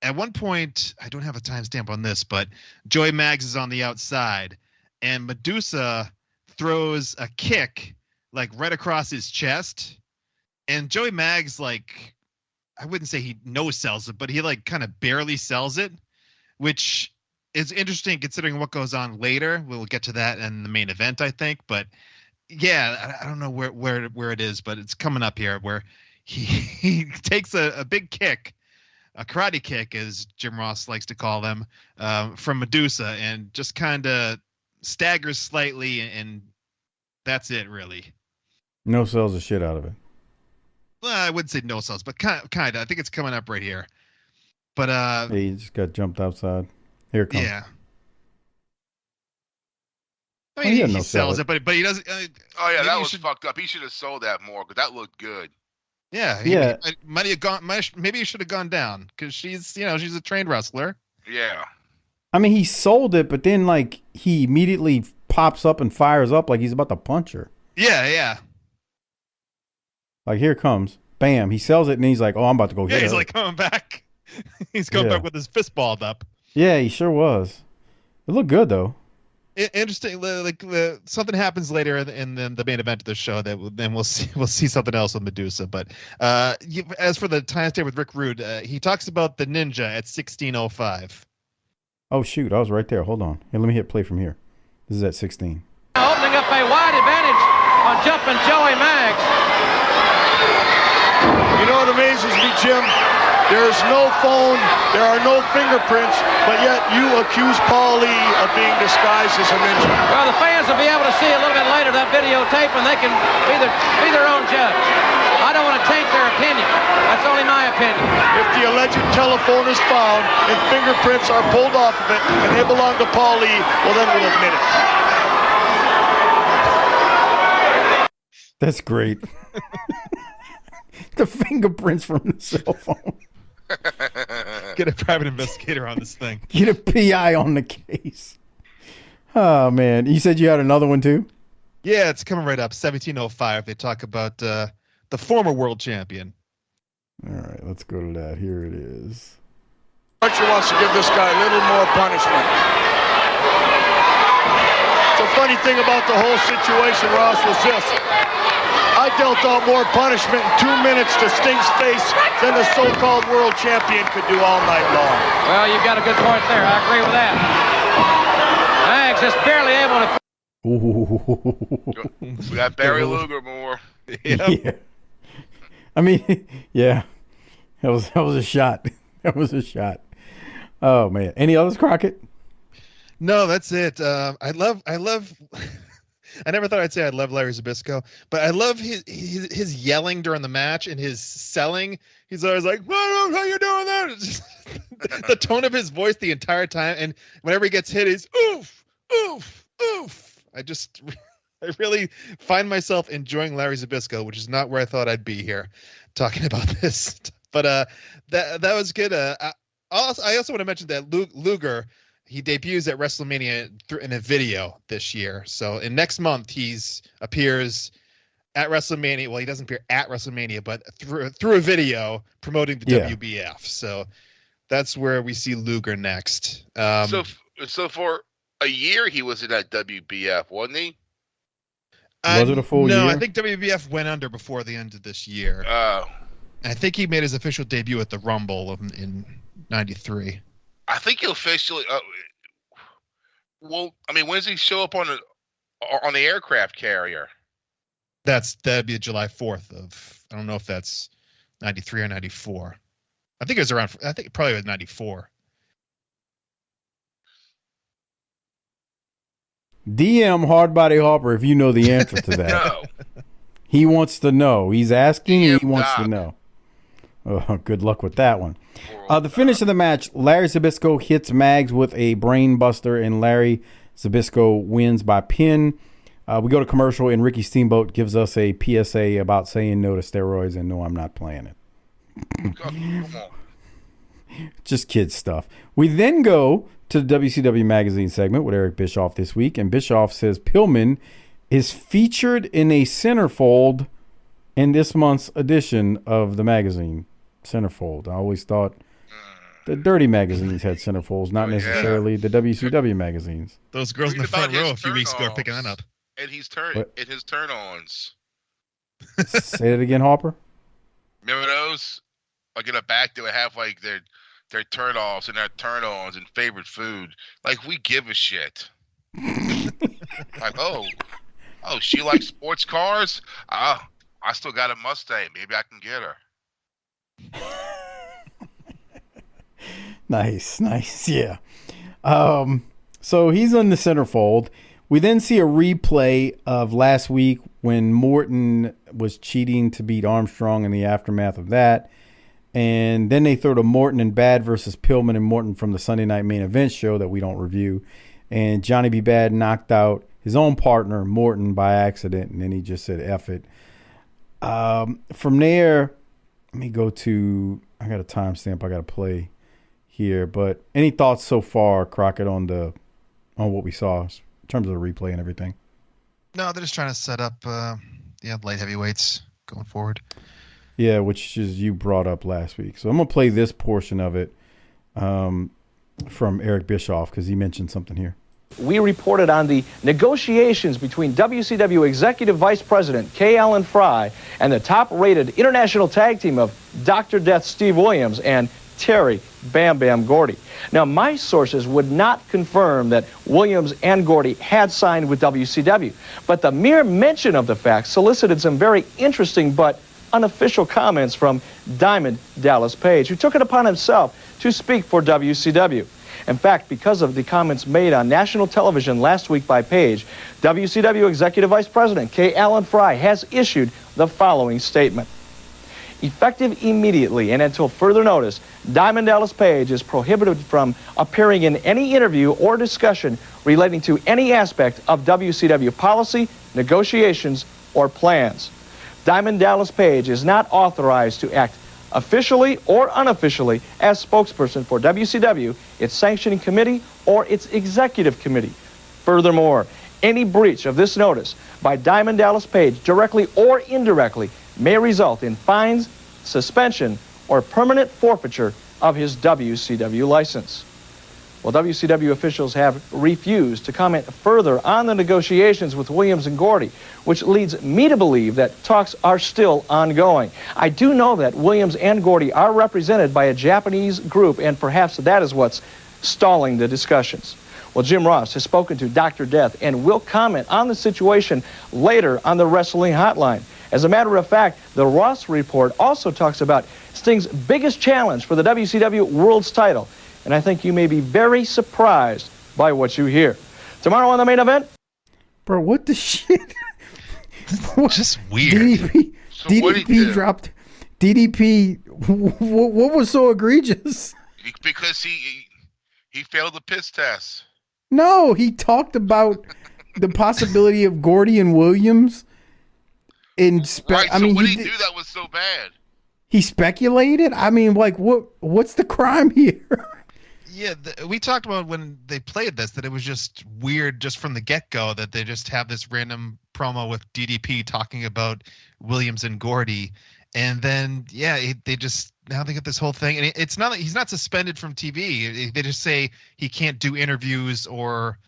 at one point, I don't have a timestamp on this, but Joey Maggs is on the outside, and Medusa throws a kick, like, right across his chest, and Joey Maggs, like, I wouldn't say he no-sells it, but he, like, kind of barely sells it, which is interesting considering what goes on later. We'll get to that in the main event, I think, but yeah, I don't know where it is, but it's coming up here where he takes a big kick, a karate kick, as Jim Ross likes to call them, from Medusa, and just kind of staggers slightly, and that's it, really. No sells the shit out of it. Well, I wouldn't say no sells, but kind of. I think it's coming up right here. But he just got jumped outside. Here it comes. Yeah. I mean, He had he no sells sell it, but he doesn't. Oh yeah, maybe that you was should- fucked up. He should have sold that more because that looked good. Yeah, Yeah. might have gone. Maybe he should have gone down because she's a trained wrestler. Yeah. I mean, he sold it, but then like he immediately pops up and fires up like he's about to punch her. Yeah. Like, here it comes. Bam. He sells it and he's like, oh, I'm about to go Yeah, hit he's her. like coming back. He's coming Yeah. back with his fist balled up. Yeah, he sure was. It looked good though. Interesting. Something happens later in the main event of the show then we'll see something else with Medusa. But as for the time stay with Rick Rude, he talks about the Ninja at 16:05. Oh shoot, I was right there. Hold on. Here, let me hit play from here. This is at 16. Opening up a wide advantage on Jumpin' Joey Maggs. You know what amazes me, Jim? There's no phone, there are no fingerprints, but yet you accuse Paul Lee of being disguised as a ninja. Well, the fans will be able to see a little bit later that videotape, and they can be their own judge. I don't want to taint their opinion. That's only my opinion. If the alleged telephone is found and fingerprints are pulled off of it and they belong to Paul Lee, well then we'll admit it. That's great. The fingerprints from the cell phone. Get a private investigator on this thing. Get a PI on the case. Oh man, you said you had another one too? Yeah, it's coming right up. 17:05. They talk about the former world champion. All right, let's go to that. Here it is. Archer wants to give this guy a little more punishment. The funny thing about the whole situation, Ross, was this. I dealt out more punishment in 2 minutes to Sting's face than the so-called world champion could do all night long. Well, you've got a good point there. I agree with that. Maggs is barely able to... Ooh. We got Barry Luger more. Yeah. I mean, yeah. That was a shot. That was a shot. Oh man. Any others, Crockett? No, that's it. I love. I never thought I'd say I love Larry Zbyszko, but I love his yelling during the match and his selling. He's always like, "How you doing that?" It's just, the tone of his voice the entire time, and whenever he gets hit, he's oof, oof, oof. I really find myself enjoying Larry Zbyszko, which is not where I thought I'd be here talking about this. But that was good. I also want to mention that Luger. He debuts at WrestleMania in a video this year. So in next month, appears at WrestleMania. Well, he doesn't appear at WrestleMania, but through a video promoting the WBF. So that's where we see Luger next. So for a year, he was in that WBF, wasn't he? Was it a full year? No, I think WBF went under before the end of this year. Oh. I think he made his official debut at the Rumble in '93. I think he officially. Well, I mean, when does he show up on the aircraft carrier? That'd be July 4th of. I don't know if that's '93 or '94. I think it was around. I think it probably was '94. DM Hardbody Harper if you know the answer to that. No. He wants to know. He's asking and he DM wants Doc. to know. Oh, good luck with that one. The finish of the match, Larry Zbyszko hits Maggs with a brain buster, and Larry Zbyszko wins by pin. We go to commercial, and Ricky Steamboat gives us a PSA about saying no to steroids, and no, I'm not playing it. Come on. Just kid stuff. We then go to the WCW Magazine segment with Eric Bischoff this week, and Bischoff says Pillman is featured in a centerfold in this month's edition of the magazine. Centerfold. I always thought the dirty magazines had centerfolds, not necessarily the WCW magazines. Those girls in the front row a few weeks ago are picking that up. And his turn-ons. Say it again, Harper. Remember those? Like in the back, they would have like their turn-offs and their turn-ons and favorite food. Like, we give a shit. Like, oh, she likes sports cars? I still got a Mustang. Maybe I can get her. Nice, yeah. So he's on the centerfold. We then see a replay of last week when Morton was cheating to beat Armstrong in the aftermath of that. And then they throw to Morton and Bad versus Pillman and Morton from the Sunday Night Main Event show that we don't review. And Johnny B. Bad knocked out his own partner, Morton, by accident, and then he just said, F it. From there, let me go to, I got a timestamp I got to play here, but any thoughts so far, Crockett, on what we saw in terms of the replay and everything? No, they're just trying to set up light heavyweights going forward. Yeah, which is you brought up last week. So I'm going to play this portion of it from Eric Bischoff because he mentioned something here. We reported on the negotiations between WCW Executive Vice President K. Allen Frye and the top-rated international tag team of Dr. Death Steve Williams and Terry Bam Bam Gordy. Now, my sources would not confirm that Williams and Gordy had signed with WCW, but the mere mention of the fact solicited some very interesting but unofficial comments from Diamond Dallas Page, who took it upon himself to speak for WCW. In fact, because of the comments made on national television last week by Page, WCW Executive Vice President K. Allen Frye has issued the following statement. Effective immediately and until further notice, Diamond Dallas Page is prohibited from appearing in any interview or discussion relating to any aspect of WCW policy, negotiations, or plans. Diamond Dallas Page is not authorized to act officially or unofficially as spokesperson for WCW, its sanctioning committee, or its executive committee. Furthermore, any breach of this notice by Diamond Dallas Page, directly or indirectly, may result in fines, suspension, or permanent forfeiture of his WCW license. Well, WCW officials have refused to comment further on the negotiations with Williams and Gordy, which leads me to believe that talks are still ongoing. I do know that Williams and Gordy are represented by a Japanese group, and perhaps that is what's stalling the discussions. Well, Jim Ross has spoken to Dr. Death and will comment on the situation later on the Wrestling Hotline. As a matter of fact, the Ross report also talks about Sting's biggest challenge for the WCW World's Title, and I think you may be very surprised by what you hear. Tomorrow on the main event. Bro, what the shit? Just weird. DDP dropped. DDP, what was so egregious? Because he failed the piss test. No, he talked about the possibility of Gordy and Williams. Right, so what did he do that was so bad? He speculated? I mean, like, what's the crime here? Yeah, we talked about when they played this that it was just weird just from the get-go that they just have this random promo with DDP talking about Williams and Gordy. And then, they just now they get this whole thing. And it's not he's not suspended from TV. They just say he can't do interviews or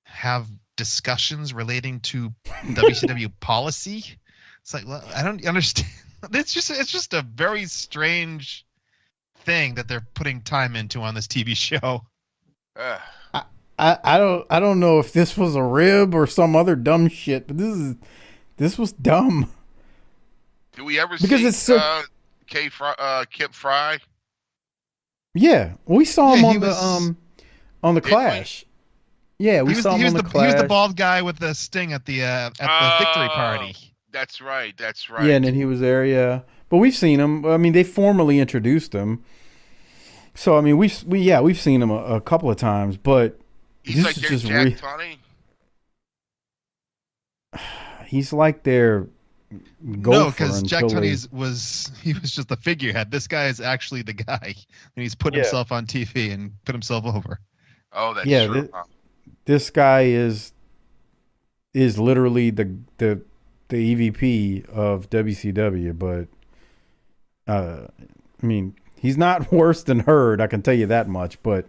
have discussions relating to WCW policy. It's like, well, I don't understand. It's just a very strange thing that they're putting time into on this TV show. I don't know if this was a rib or some other dumb shit, but this was dumb. Do we ever because see it's so, Kip Frye? Yeah, we saw him on the Clash. Yeah, we saw him on the Clash. He was the bald guy with the Sting at the victory party. That's right. Yeah, and then he was there. Yeah, but we've seen him. I mean, they formally introduced him. So I mean, we've seen him a couple of times, but he's like their Jack Tunney. He's like their gopher. No, because Jack Tunney was just the figurehead. This guy is actually the guy, and he's put himself on TV and put himself over. Oh, that's true. This guy is literally the EVP of WCW, but I mean, he's not worse than Herd, I can tell you that much, but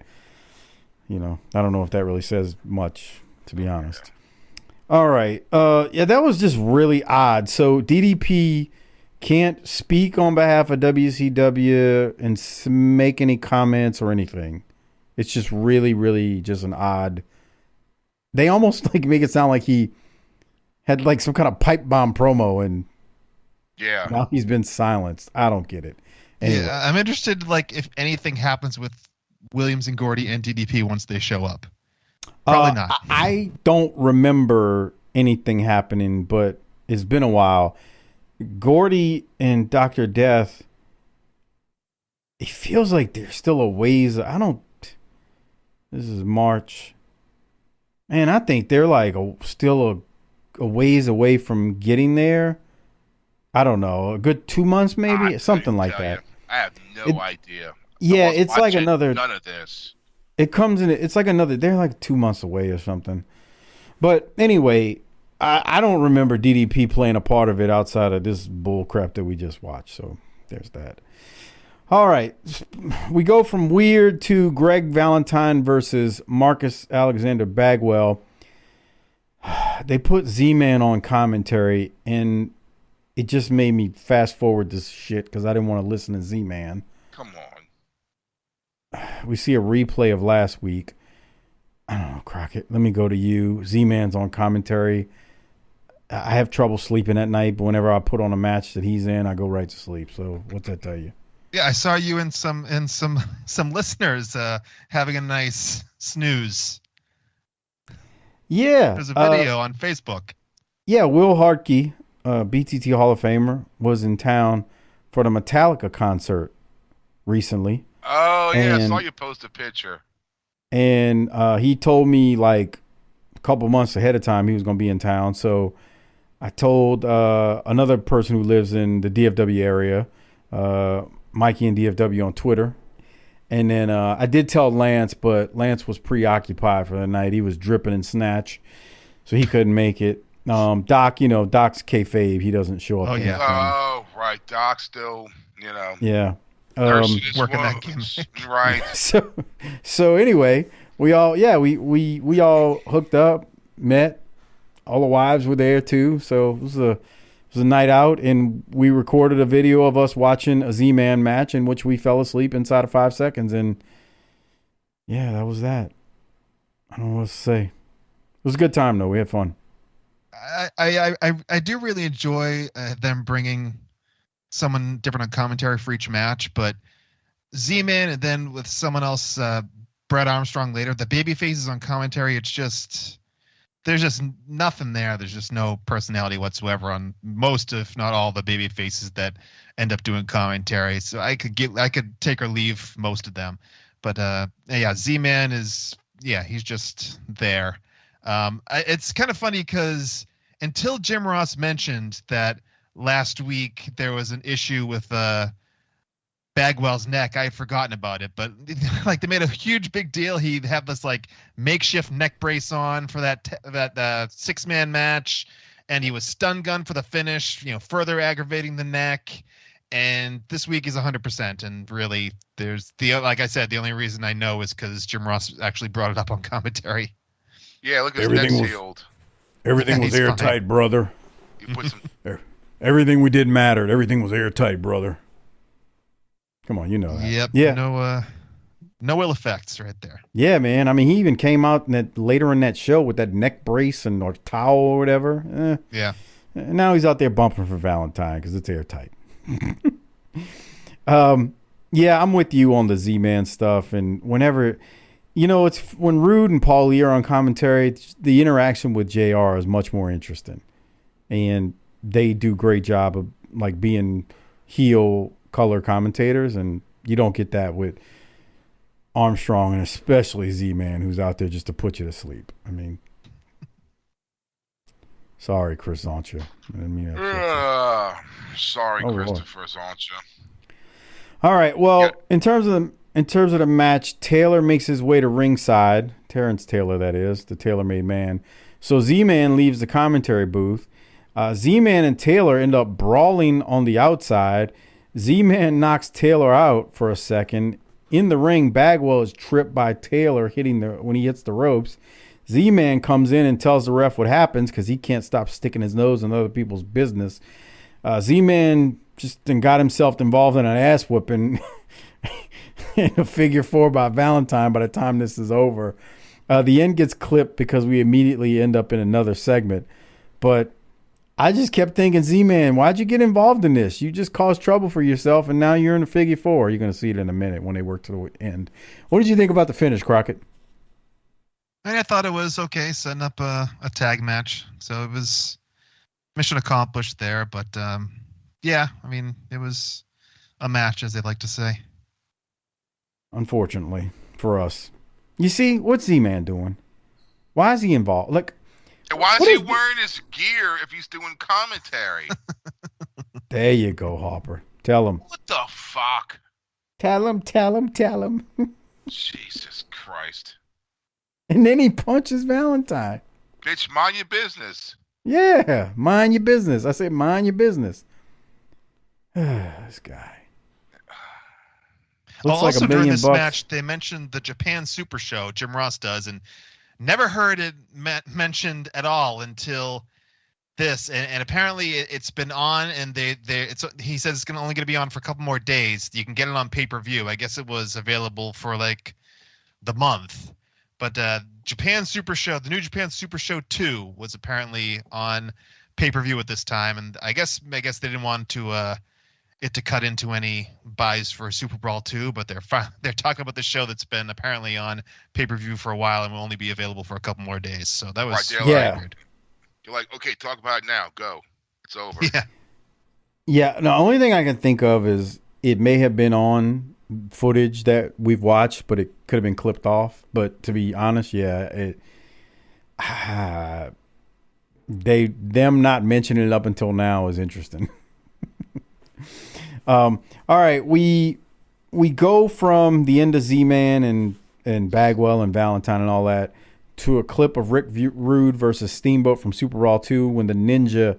I don't know if that really says much, to be honest. All right. That was just really odd. So DDP can't speak on behalf of WCW and make any comments or anything. It's just really, really just an odd. They almost make it sound like he had some kind of pipe bomb promo and now he's been silenced. I don't get it. Anyway. Yeah, I'm interested if anything happens with Williams and Gordy and DDP once they show up. Probably not. I don't remember anything happening, but it's been a while. Gordy and Dr. Death, it feels like there's still a ways. This is March. Man, I think they're like still a ways away from getting there. I don't know, a good 2 months maybe, something like that. I have no idea. Yeah, it's like another. None of this. It comes in. It's like another. They're like 2 months away or something. But anyway, I don't remember DDP playing a part of it outside of this bull crap that we just watched. So there's that. All right, we go from weird to Greg Valentine versus Marcus Alexander Bagwell. They put Z-Man on commentary, and it just made me fast forward this shit because I didn't want to listen to Z-Man. Come on. We see a replay of last week. I don't know, Crockett. Let me go to you. Z-Man's on commentary. I have trouble sleeping at night, but whenever I put on a match that he's in, I go right to sleep. So what's that tell you? Yeah, I saw you and some listeners having a nice snooze. Yeah. There's a video on Facebook. Yeah, Will Hartke, BTT Hall of Famer, was in town for the Metallica concert recently. Oh, yeah, I saw you post a picture. And he told me like a couple months ahead of time he was going to be in town. So I told another person who lives in the DFW area, Mikey and DFW on Twitter. And then I did tell Lance, but Lance was preoccupied for the night. He was dripping in snatch, so he couldn't make it. Doc, Doc's kayfabe. He doesn't show up. Oh, yeah. Oh, right. Doc still, Yeah. Working that gimmick. Right. So anyway, we all hooked up, met. All the wives were there too. So it was a night out, and we recorded a video of us watching a Z-Man match in which we fell asleep inside of 5 seconds. And yeah, that was that. I don't know what to say. It was a good time though. We had fun. I do really enjoy them bringing someone different on commentary for each match, but Z-Man and then with someone else, Brett Armstrong later, the baby faces on commentary, there's just nothing there. There's just no personality whatsoever on most, if not all, the baby faces that end up doing commentary. So I could take or leave most of them, but yeah, Z-Man he's just there. It's kind of funny because until Jim Ross mentioned that last week there was an issue with Bagwell's neck, I had forgotten about it, but like they made a huge big deal. He'd have this like makeshift neck brace on for that 6-man match, and he was stun gun for the finish, further aggravating the neck. And this week is 100%. And really, like I said, the only reason I know is because Jim Ross actually brought it up on commentary. Yeah, look at his neck sealed. Everything was airtight, fine. Brother. You put some. Everything we did mattered. Everything was airtight, brother. Come on, you know that. Yep. Yeah. No ill effects right there. Yeah, man. I mean, he even came out later in that show with that neck brace or towel or whatever. Yeah. And now he's out there bumping for Valentine because it's airtight. Yeah, I'm with you on the Z-Man stuff. And whenever, it's when Rude and Paul Lee are on commentary, the interaction with JR is much more interesting. And they do a great job of like being heel color commentators, and you don't get that with Armstrong and especially Z-Man, who's out there just to put you to sleep. I mean, sorry, Chris Zoncha. I didn't mean that. Sorry, Christopher Zoncha. All right. Well, in terms of the match, Taylor makes his way to ringside. Terrence Taylor, that is, the tailor-made man. So Z-Man leaves the commentary booth. Z-Man and Taylor end up brawling on the outside. Z-Man knocks Taylor out for a second. In the ring, Bagwell is tripped by Taylor when he hits the ropes. Z-Man comes in and tells the ref what happens because he can't stop sticking his nose in other people's business. Z-Man just got himself involved in an ass whooping in a figure 4 by Valentine by the time this is over. The end gets clipped because we immediately end up in another segment. But I just kept thinking, Z-Man, why'd you get involved in this? You just caused trouble for yourself, and now you're in a figure 4. You're going to see it in a minute when they work to the end. What did you think about the finish, Crockett? I thought it was okay, setting up a tag match. So it was mission accomplished there. But, yeah, I mean, it was a match, as they like to say. Unfortunately for us. You see, what's Z-Man doing? Why is he involved? Like, and why is he wearing his gear if he's doing commentary? There you go, Harper. Tell him. What the fuck? Tell him. Jesus Christ. And then he punches Valentine. Bitch, mind your business. Yeah, mind your business. I said mind your business. This guy. Looks like also $1 during million this bucks. match, they mentioned the Japan Super Show, Jim Ross does, and never heard it mentioned at all until this. And apparently it's been on, and he says it's only going to be on for a couple more days. You can get it on pay-per-view. I guess it was available for like the month. But Japan Super Show, the new Japan Super Show 2 was apparently on pay-per-view at this time, and I guess they didn't want it to cut into any buys for Superbrawl 2, but they're talking about the show that's been apparently on pay-per-view for a while and will only be available for a couple more days. So that was weird. You're like, okay, talk about it now. Go. It's over. Yeah. The only thing I can think of is it may have been on footage that we've watched, but it could have been clipped off. But to be honest, them not mentioning it up until now is interesting. All right, we go from the end of Z-Man and Bagwell and Valentine and all that to a clip of Rick Rude versus Steamboat from Superbrawl 2 when the Ninja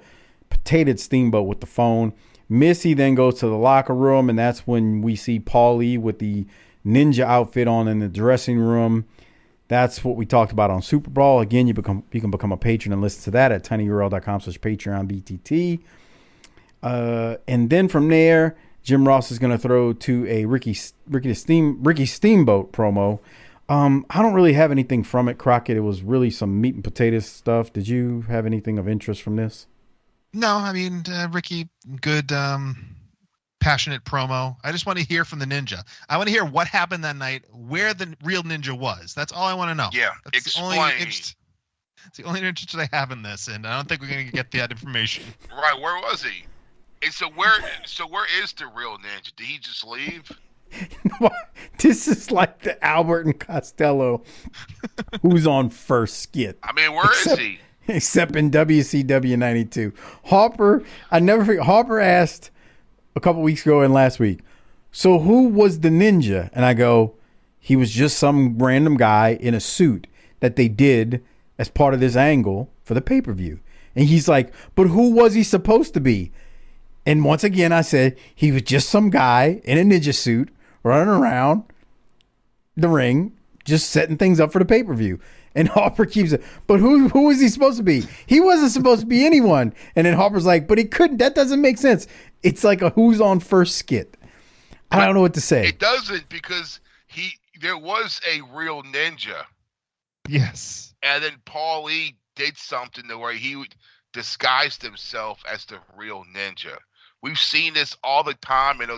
potatoed Steamboat with the phone. Missy then goes to the locker room, and that's when we see Paulie with the Ninja outfit on in the dressing room. That's what we talked about on Superbrawl. Again, you can become a patron and listen to that at tinyurl.com/PatreonBTT. And then from there, Jim Ross is going to throw to a Ricky Steamboat promo. I don't really have anything from it, Crockett. It was really some meat and potatoes stuff. Did you have anything of interest from this? No, I mean, Ricky, good, passionate promo. I just want to hear from the Ninja. I want to hear what happened that night, where the real Ninja was. That's all I want to know. Yeah, That's explain. It's the only interest I have in this, and I don't think we're going to get that information. Right, where was he? And so where is the real Ninja? Did he just leave? This is like the Albert and Costello who's on first skit. I mean, where is he? Except in WCW 92. Harper, I never forget, Harper asked a couple weeks ago and last week, so who was the Ninja? And I go, he was just some random guy in a suit that they did as part of this angle for the pay-per-view. And he's like, but who was he supposed to be? And once again, I said, he was just some guy in a ninja suit running around the ring, just setting things up for the pay-per-view. And Harper keeps it, but who was he supposed to be? He wasn't supposed to be anyone. And then Harper's like, but he couldn't. That doesn't make sense. It's like a who's on first skit. I don't know what to say. It doesn't, because there was a real Ninja. Yes. And then Paulie did something to where he disguised himself as the real Ninja. We've seen this all the time in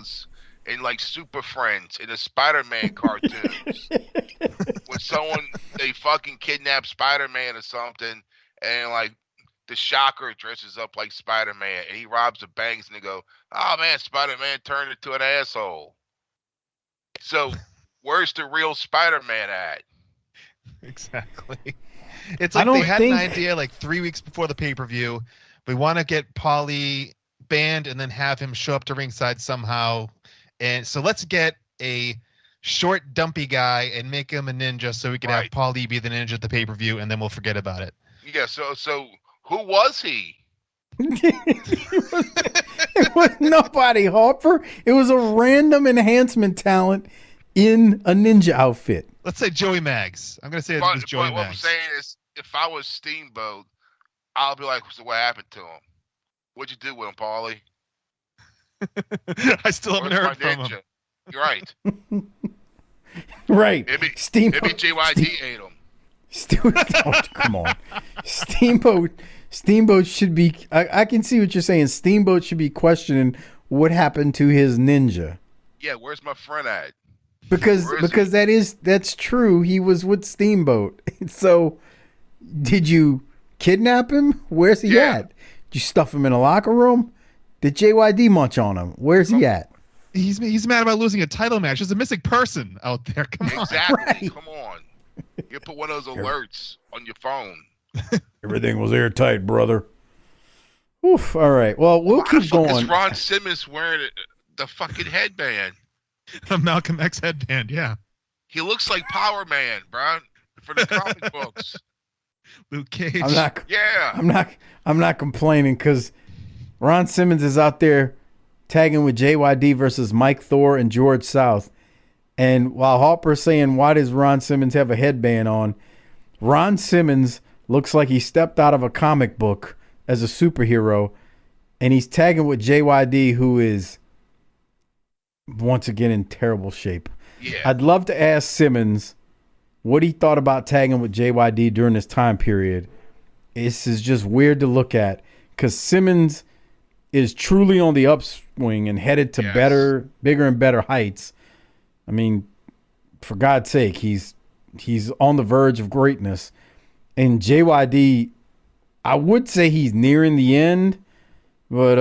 like Super Friends, in the Spider-Man cartoons. When they fucking kidnap Spider-Man or something, and like the Shocker dresses up like Spider-Man and he robs the banks, and they go, oh man, Spider-Man turned into an asshole. So where's the real Spider-Man at? Exactly. It's like they had an idea like 3 weeks before the pay-per-view. We want to get Paulie banned and then have him show up to ringside somehow. And so let's get a short, dumpy guy and make him a ninja so we can have Paulie be the ninja at the pay-per-view, and then we'll forget about it. Yeah, so who was he? It was nobody, Harper. It was a random enhancement talent in a ninja outfit. Let's say Joey Maggs. I'm going to say it was Joey Maggs. What I'm saying is, if I was Steamboat, I'll be like, so what happened to him? What'd you do with him, Paulie? I still haven't heard from him. You're right. Right. Maybe JYD ate him. Come on. Steamboat should be, I can see what you're saying. Steamboat should be questioning what happened to his ninja. Yeah, where's my friend at? Because that's true. He was with Steamboat. So did you kidnap him? Where's he at? Did you stuff him in a locker room? Did JYD munch on him? Where's he at? He's mad about losing a title match. There's a missing person out there. Come on. Exactly. Right. Come on. You put one of those alerts on your phone. Everything was airtight, brother. Oof. All right. Well, we'll keep going. Is Ron Simmons wearing the fucking headband? The Malcolm X headband, yeah. He looks like Power Man, bro, for the comic books. Luke Cage. I'm not complaining because Ron Simmons is out there tagging with JYD versus Mike Thor and George South. And while Harper's saying, why does Ron Simmons have a headband on? Ron Simmons looks like he stepped out of a comic book as a superhero, and he's tagging with JYD, who is once again in terrible shape. Yeah. I'd love to ask Simmons what he thought about tagging with JYD during this time period. This is just weird to look at because Simmons is truly on the upswing and headed to bigger and better heights. I mean, for God's sake, he's on the verge of greatness. And JYD, I would say he's nearing the end, but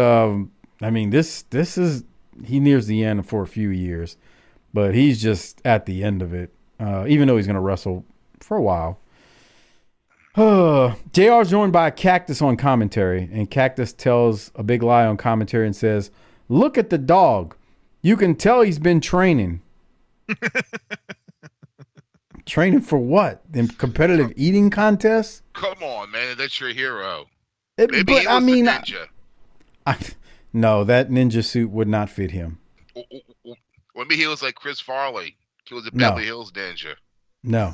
I mean, this is he nears the end for a few years, but he's just at the end of it. Even though he's going to wrestle for a while. JR's joined by Cactus on commentary, and Cactus tells a big lie on commentary and says, "Look at the dog. You can tell he's been training." Training for what? In competitive eating contests? Come on, man. That's your hero. But I mean, no, that ninja suit would not fit him. Maybe he was like Chris Farley. He was a Beverly Hills Ninja. No.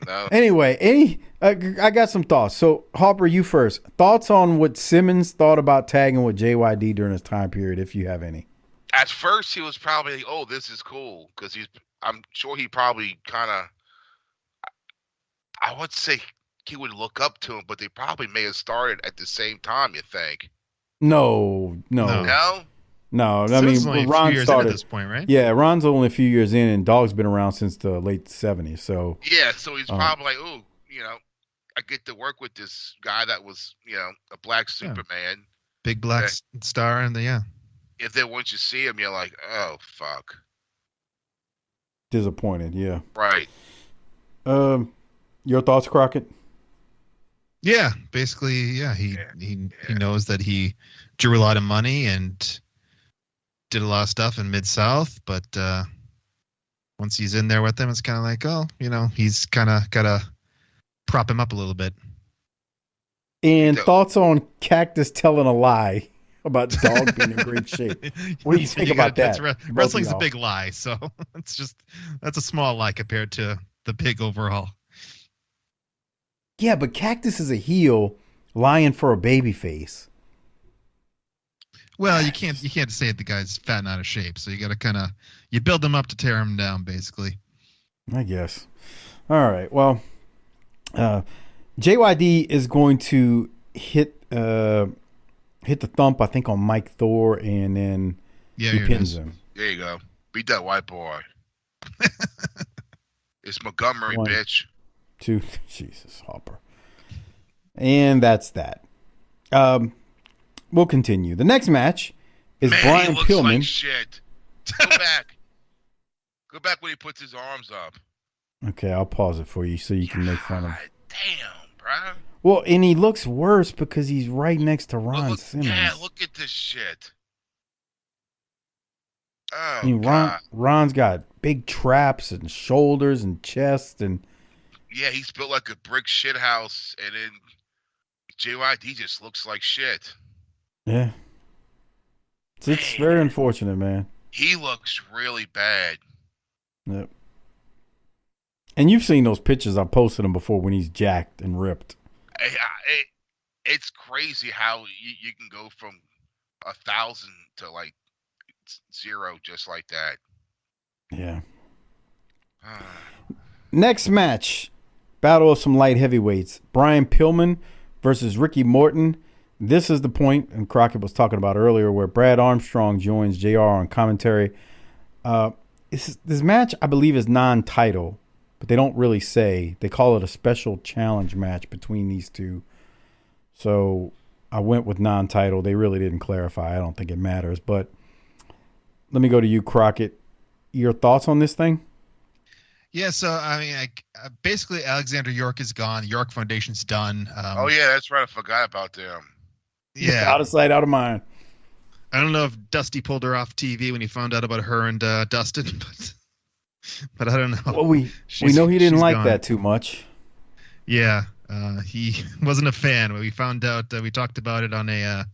No. Anyway, I got some thoughts. So, Harper, you first. Thoughts on what Simmons thought about tagging with JYD during his time period, if you have any. At first, he was probably like, "Oh, this is cool," because I'm sure he probably kind of. I would say he would look up to him, but they probably may have started at the same time. You think? No. No, I mean, Ron started at this point, right? Yeah, Ron's only a few years in, and Dog's been around since the late '70s. So yeah, so he's probably like, "Oh, I get to work with this guy that was, a black Superman, big black star, and If then once you see him, you're like, oh fuck, disappointed. Yeah, right. Your thoughts, Crockett? Yeah, basically, yeah. He knows that he drew a lot of money and did a lot of stuff in Mid-South, but once he's in there with them, it's kind of like, he's kind of got to prop him up a little bit. And thoughts on Cactus telling a lie about Dog being in great shape? What do you think about that? Wrestling's a big lie, so that's a small lie compared to the big overall. Yeah, but Cactus is a heel lying for a baby face. Well, you can't say the guy's fat and out of shape, so you got to you build him up to tear him down, basically. I guess. All right. Well, JYD is going to hit the thump, I think, on Mike Thor, and then he pins him. There you go. Beat that white boy. It's Montgomery, bitch. 2, Jesus, Harper. And that's that. We'll continue. The next match is Brian he looks Pillman. Like shit. Go back. Go back when he puts his arms up. Okay, I'll pause it for you so you can make fun of. Damn, bro. Well, and he looks worse because he's right next to Ron Simmons. Yeah, look at this shit. Oh, I mean, Ron's got big traps and shoulders and chest and. Yeah, he's built like a brick shit house, and then JYD just looks like shit. Yeah. It's very unfortunate, man. He looks really bad. Yep. And you've seen those pictures. I posted them before when he's jacked and ripped. It's crazy how you can go from 1,000 to like 0 just like that. Yeah. Next match. Battle of some light heavyweights. Brian Pillman versus Ricky Morton. This is the point, and Crockett was talking about earlier, where Brad Armstrong joins JR on commentary. This match, I believe, is non-title, but they don't really say. They call it a special challenge match between these two. So I went with non-title. They really didn't clarify. I don't think it matters. But let me go to you, Crockett. Your thoughts on this thing? Yeah, so I mean, basically Alexander York is gone. The York Foundation's done. Oh yeah, that's right. I forgot about them. Yeah, Out of sight, out of mind. I don't know if Dusty pulled her off TV when he found out about her and Dustin, but I don't know. Well, we know he didn't like that too much. Yeah, he wasn't a fan. We found out. We talked about it on a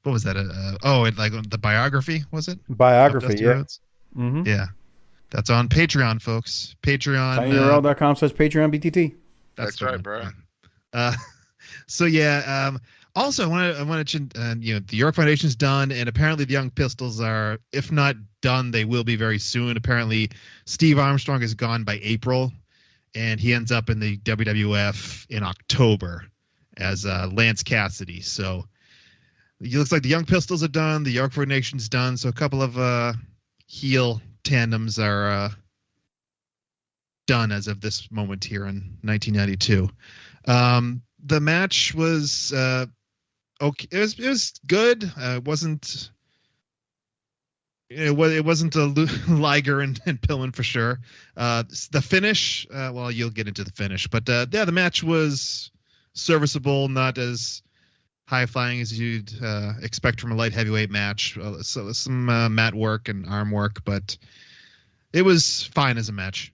what was that? Like the biography, was it? Biography, yeah. Mm-hmm. Yeah, that's on Patreon, folks. Patreon. tinyurl.com/PatreonBTT. That's right, bro. So yeah. Also, I want to the York Foundation's done, and apparently the Young Pistols are, if not done, they will be very soon. Apparently, Steve Armstrong is gone by April, and he ends up in the WWF in October as Lance Cassidy. So it looks like the Young Pistols are done, the York Foundation's done. So a couple of heel tandems are done as of this moment here in 1992. The match was okay. It was good. It wasn't a Liger and Pillman for sure. The finish, well, you'll get into the finish, but yeah, the match was serviceable, not as high flying as you'd expect from a light heavyweight match. So some mat work and arm work, but it was fine as a match.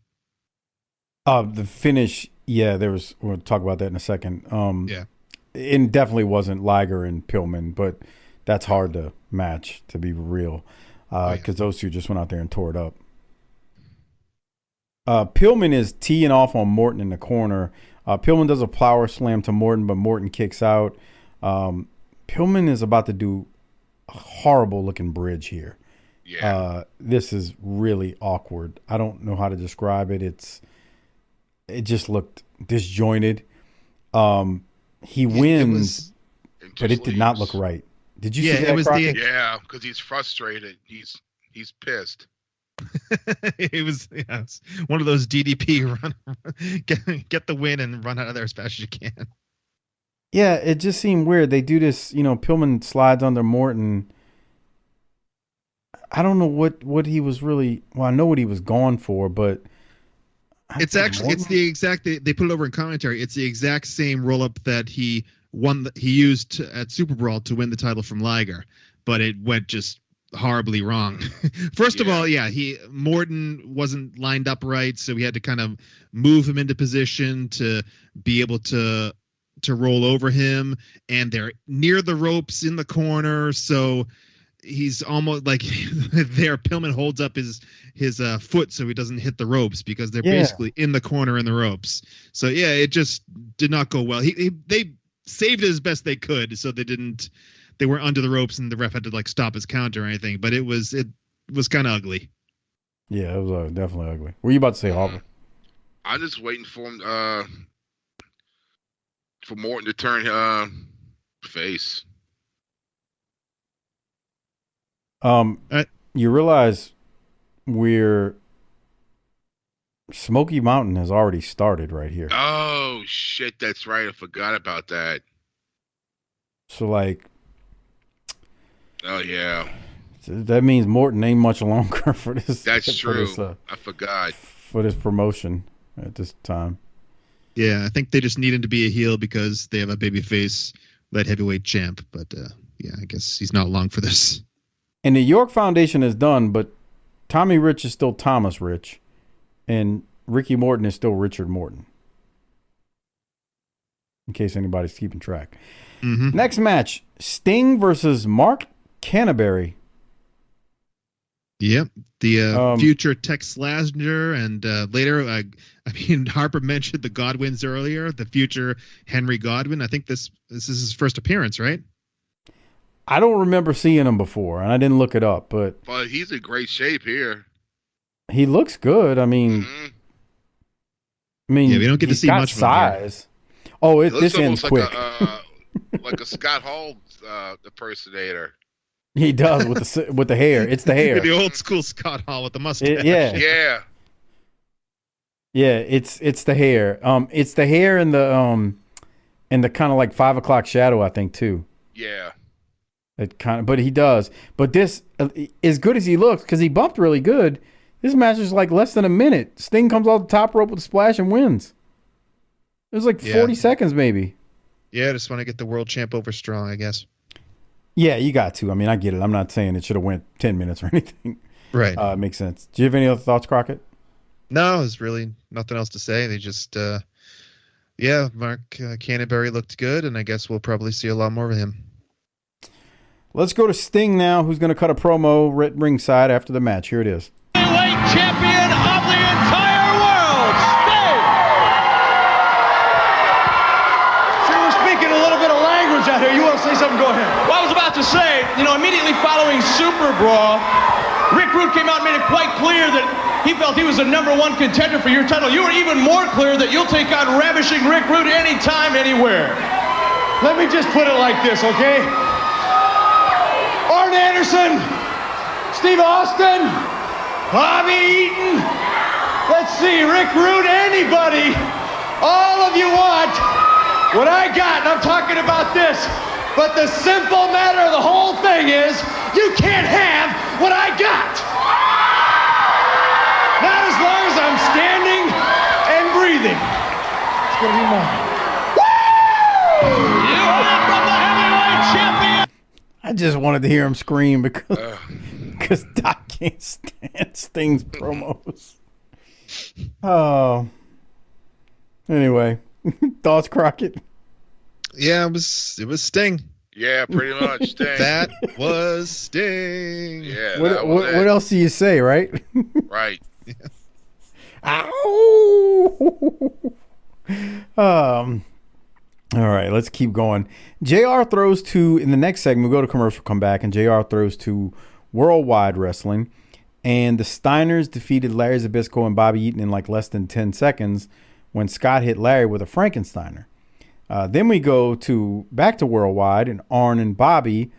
The finish, yeah, we'll talk about that in a second. Yeah. It definitely wasn't Liger and Pillman, but that's hard to match, to be real, because those two just went out there and tore it up. Pillman is teeing off on Morton in the corner. Pillman does a power slam to Morton, but Morton kicks out. Pillman is about to do a horrible-looking bridge here. Yeah. This is really awkward. I don't know how to describe it. It just looked disjointed. He wins, but it did not look right. Did you see that, Crockett? Yeah, because he's frustrated. He's pissed. It was it's one of those DDP run, get the win and run out of there as fast as you can. Yeah, it just seemed weird. They do this, Pillman slides under Morton. I don't know what he was really. Well, I know what he was going for, but it's the exact. They put it over in commentary. It's the exact same roll up that he used at Superbrawl to win the title from Liger, but it went just horribly wrong. First of all, Morton wasn't lined up right, so we had to kind of move him into position to be able to roll over him, and they're near the ropes in the corner, so he's almost like there. Pillman holds up his foot so he doesn't hit the ropes because they're basically in the corner in the ropes. So yeah, it just did not go well. They saved it as best they could, so they weren't under the ropes and the ref had to stop his count or anything. But it was kind of ugly. Yeah, it was definitely ugly. What were you about to say, Harper? I'm just waiting for him for Morton to turn face. You realize Smoky Mountain has already started right here. Oh shit, that's right. I forgot about that. So oh yeah. That means Morton ain't much longer for this. That's true. I forgot. For this promotion at this time. Yeah, I think they just need him to be a heel because they have a babyface light heavyweight champ. But yeah, I guess he's not long for this. And the York Foundation is done, but Tommy Rich is still Thomas Rich, and Ricky Morton is still Richard Morton. In case anybody's keeping track. Mm-hmm. Next match, Sting versus Mark Canterbury. Yep, the future Tex Slasher, and later, Harper mentioned the Godwins earlier. The future Henry Godwin. I think this is his first appearance, right? I don't remember seeing him before, and I didn't look it up, but he's in great shape here. He looks good. I mean, yeah, we don't get to see much size. Oh, this ends quick. Like a Scott Hall impersonator. He does with the hair. It's the hair. The old school Scott Hall with the mustache. Yeah. It's the hair. It's the hair and the kind of like 5 o'clock shadow, I think, too. Yeah. But he does. But this, as good as he looks, because he bumped really good, This match is like less than a minute. Sting comes off the top rope with a splash and wins. It was like 40 seconds maybe. Yeah, I just want to get the world champ over strong, I guess. Yeah, you got to. I mean, I get it. I'm not saying it should have went 10 minutes or anything. Right. Makes sense. Do you have any other thoughts, Crockett? No, there's really nothing else to say. They just, Mark Canterbury looked good, and I guess we'll probably see a lot more of him. Let's go to Sting now, who's going to cut a promo at ringside after the match. Here it is. Heavyweight champion of the entire world, Sting! See, we're speaking a little bit of language out here. You want to say something? Go ahead. Well, I was about to say, immediately following Superbrawl, Rick Rude came out and made it quite clear that he felt he was the #1 contender for your title. You were even more clear that you'll take on ravishing Rick Rude anytime, anywhere. Let me just put it like this, okay? Arn Anderson, Steve Austin, Bobby Eaton, let's see, Rick Rude, anybody, all of you want what I got, and I'm talking about this. But the simple matter of the whole thing is, you can't have what I got. Not as long as I'm standing and breathing. It's gonna be mine. You are from the heavyweight champion. I just wanted to hear him scream because Doc can't stand Sting's promos. Oh. Anyway, thoughts, Crockett? Yeah, it was Sting. Yeah, pretty much. Sting. That was Sting. Yeah. What else do you say, right? Right. Ow! All right, let's keep going. JR throws to, in the next segment, we go to commercial, come back, and JR throws to Worldwide Wrestling. And the Steiners defeated Larry Zbyszko and Bobby Eaton in like less than 10 seconds when Scott hit Larry with a Frankensteiner. Then we go back to Worldwide, and Arn and Bobby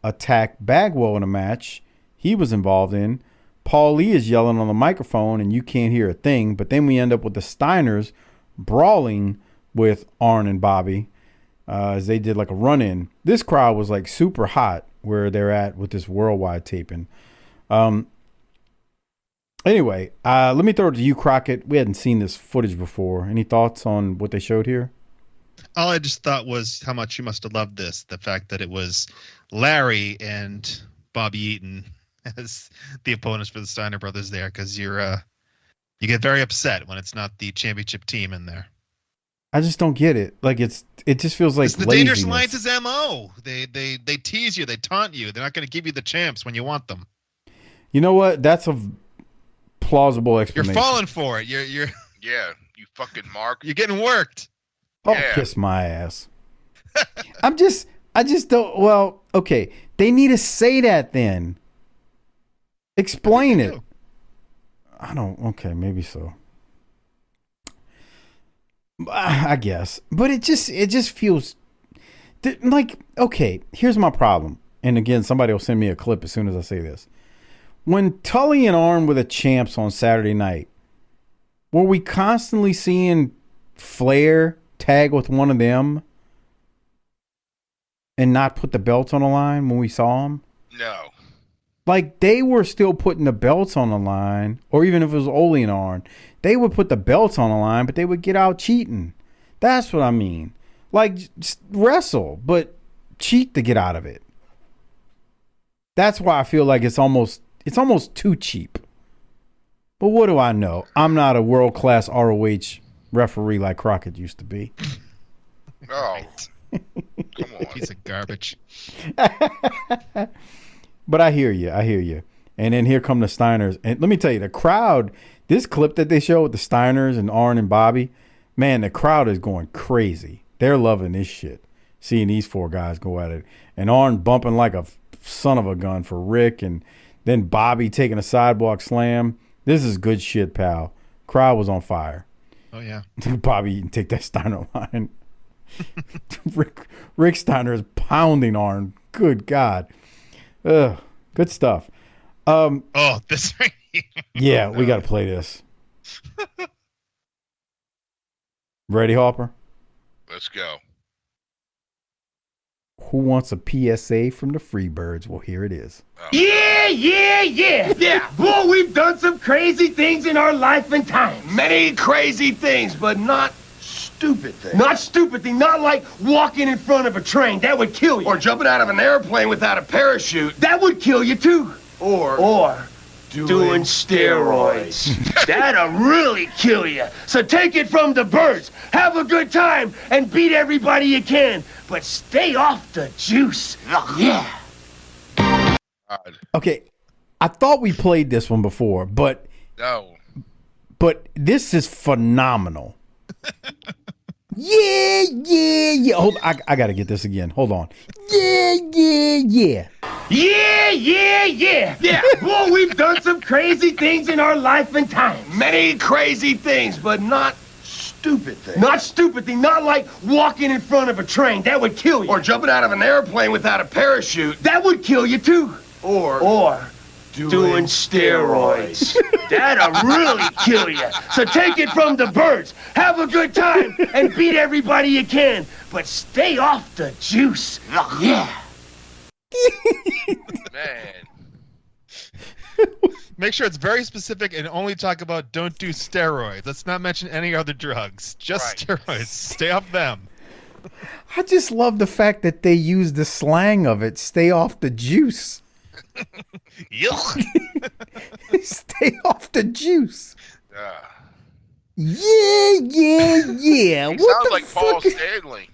attack Bagwell in a match he was involved in. Paul Lee is yelling on the microphone, and you can't hear a thing. But then we end up with the Steiners brawling with Arn and Bobby as they did like a run-in. This crowd was like super hot where they're at with this Worldwide taping. Anyway, let me throw it to you, Crockett. We hadn't seen this footage before. Any thoughts on what they showed here? All I just thought was how much you must have loved this. The fact that it was Larry and Bobby Eaton as the opponents for the Steiner brothers there, because you get very upset when it's not the championship team in there. I just don't get it. Like it just feels like it's the laziness. Dangerous Alliance's MO. They tease you, they taunt you. They're not going to give you the champs when you want them. You know what? That's a plausible explanation. You're falling for it. You're Yeah, you fucking mark. You're getting worked. Oh, yeah. Kiss my ass. I just don't. Well, okay. They need to say that then. Explain it. I don't. Okay, maybe so. I guess, but it just feels like, okay. Here's my problem, and again, somebody will send me a clip as soon as I say this. When Tully and Arn were the champs on Saturday night, were we constantly seeing Flair tag with one of them and not put the belts on the line when we saw them? No. Like, they were still putting the belts on the line, or even if it was Ole and Arn, they would put the belts on the line, but they would get out cheating. That's what I mean. Like, just wrestle, but cheat to get out of it. That's why I feel like it's almost too cheap. But what do I know? I'm not a world-class ROH referee like Crockett used to be. Oh, come on. Piece of garbage. But I hear you. And then here come the Steiners. And let me tell you, the crowd, this clip that they show with the Steiners and Arn and Bobby, man, the crowd is going crazy. They're loving this shit, seeing these four guys go at it. And Arn bumping like a son of a gun for Rick, and then Bobby taking a sidewalk slam. This is good shit, pal. Crowd was on fire. Oh, yeah. Bobby Eaton take that Steiner line. Rick Steiner is pounding Arn. Good God. Ugh, good stuff. This right here. Yeah, we got to play this. Ready, Harper? Let's go. Who wants a PSA from the Freebirds? Well, here it is. Yeah, yeah. Yeah. Boy, we've done some crazy things in our life and time. Many crazy things, but not stupid things. Not stupid things. Not like walking in front of a train. That would kill you. Or jumping out of an airplane without a parachute. That would kill you, too. Or doing steroids. That'll really kill you. So take it from the birds. Have a good time and beat everybody you can. But stay off the juice. Yeah. Okay, I thought we played this one before, but No. but this is phenomenal. Yeah. Hold, I gotta get this again. Hold on. Yeah. Yeah. Boy, we've done some crazy things in our life and time. Many crazy things, but not stupid things. Not stupid things. Not like walking in front of a train. That would kill you. Or jumping out of an airplane without a parachute. That would kill you, too. Or doing steroids. That'll really kill you. So take it from the birds. Have a good time and beat everybody you can. But stay off the juice. Yeah. Man. Make sure it's very specific and only talk about don't do steroids. Let's not mention any other drugs. Just steroids. Stay off them. I just love the fact that they use the slang of it. Stay off the juice. Yuck. Stay off the juice. Yeah. He What sounds the like fuck Paul is- Stanley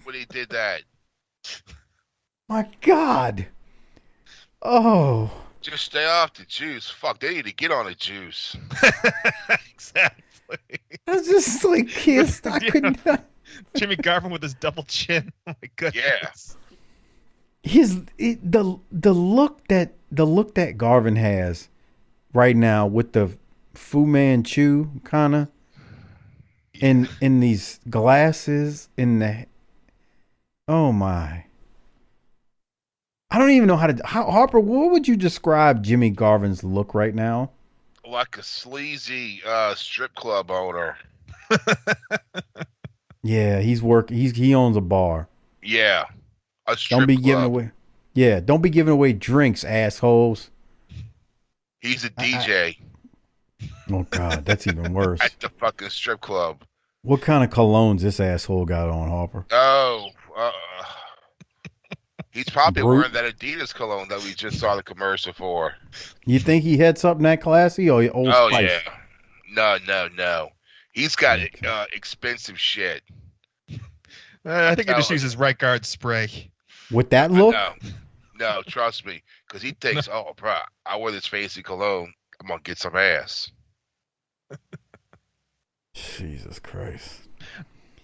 when he did that. My God. Oh. Just stay off the juice. Fuck, they need to get on the juice. Exactly. I was just like kissed. I could not. Jimmy Garvin with his double chin. Oh my goodness. The look that Garvin has right now with the Fu Manchu kind of in these glasses oh my. I don't even know Harper, what would you describe Jimmy Garvin's look right now? Like a sleazy strip club owner. Yeah, he owns a bar. Yeah. A strip Don't be club. giving away. Yeah, don't be giving away drinks, assholes. He's a DJ. Oh God, that's even worse. At the fucking strip club. What kind of colognes this asshole got on, Harper? Oh, he's probably Brute. wearing that Adidas cologne that we just saw the commercial for. You think he had something that classy or Old Oh Spice? yeah, no. He's got expensive shit. I think he just uses right guard spray. With that look? No, trust me, because he thinks, oh, bro, I wear this fancy cologne, I'm gonna get some ass. Jesus Christ.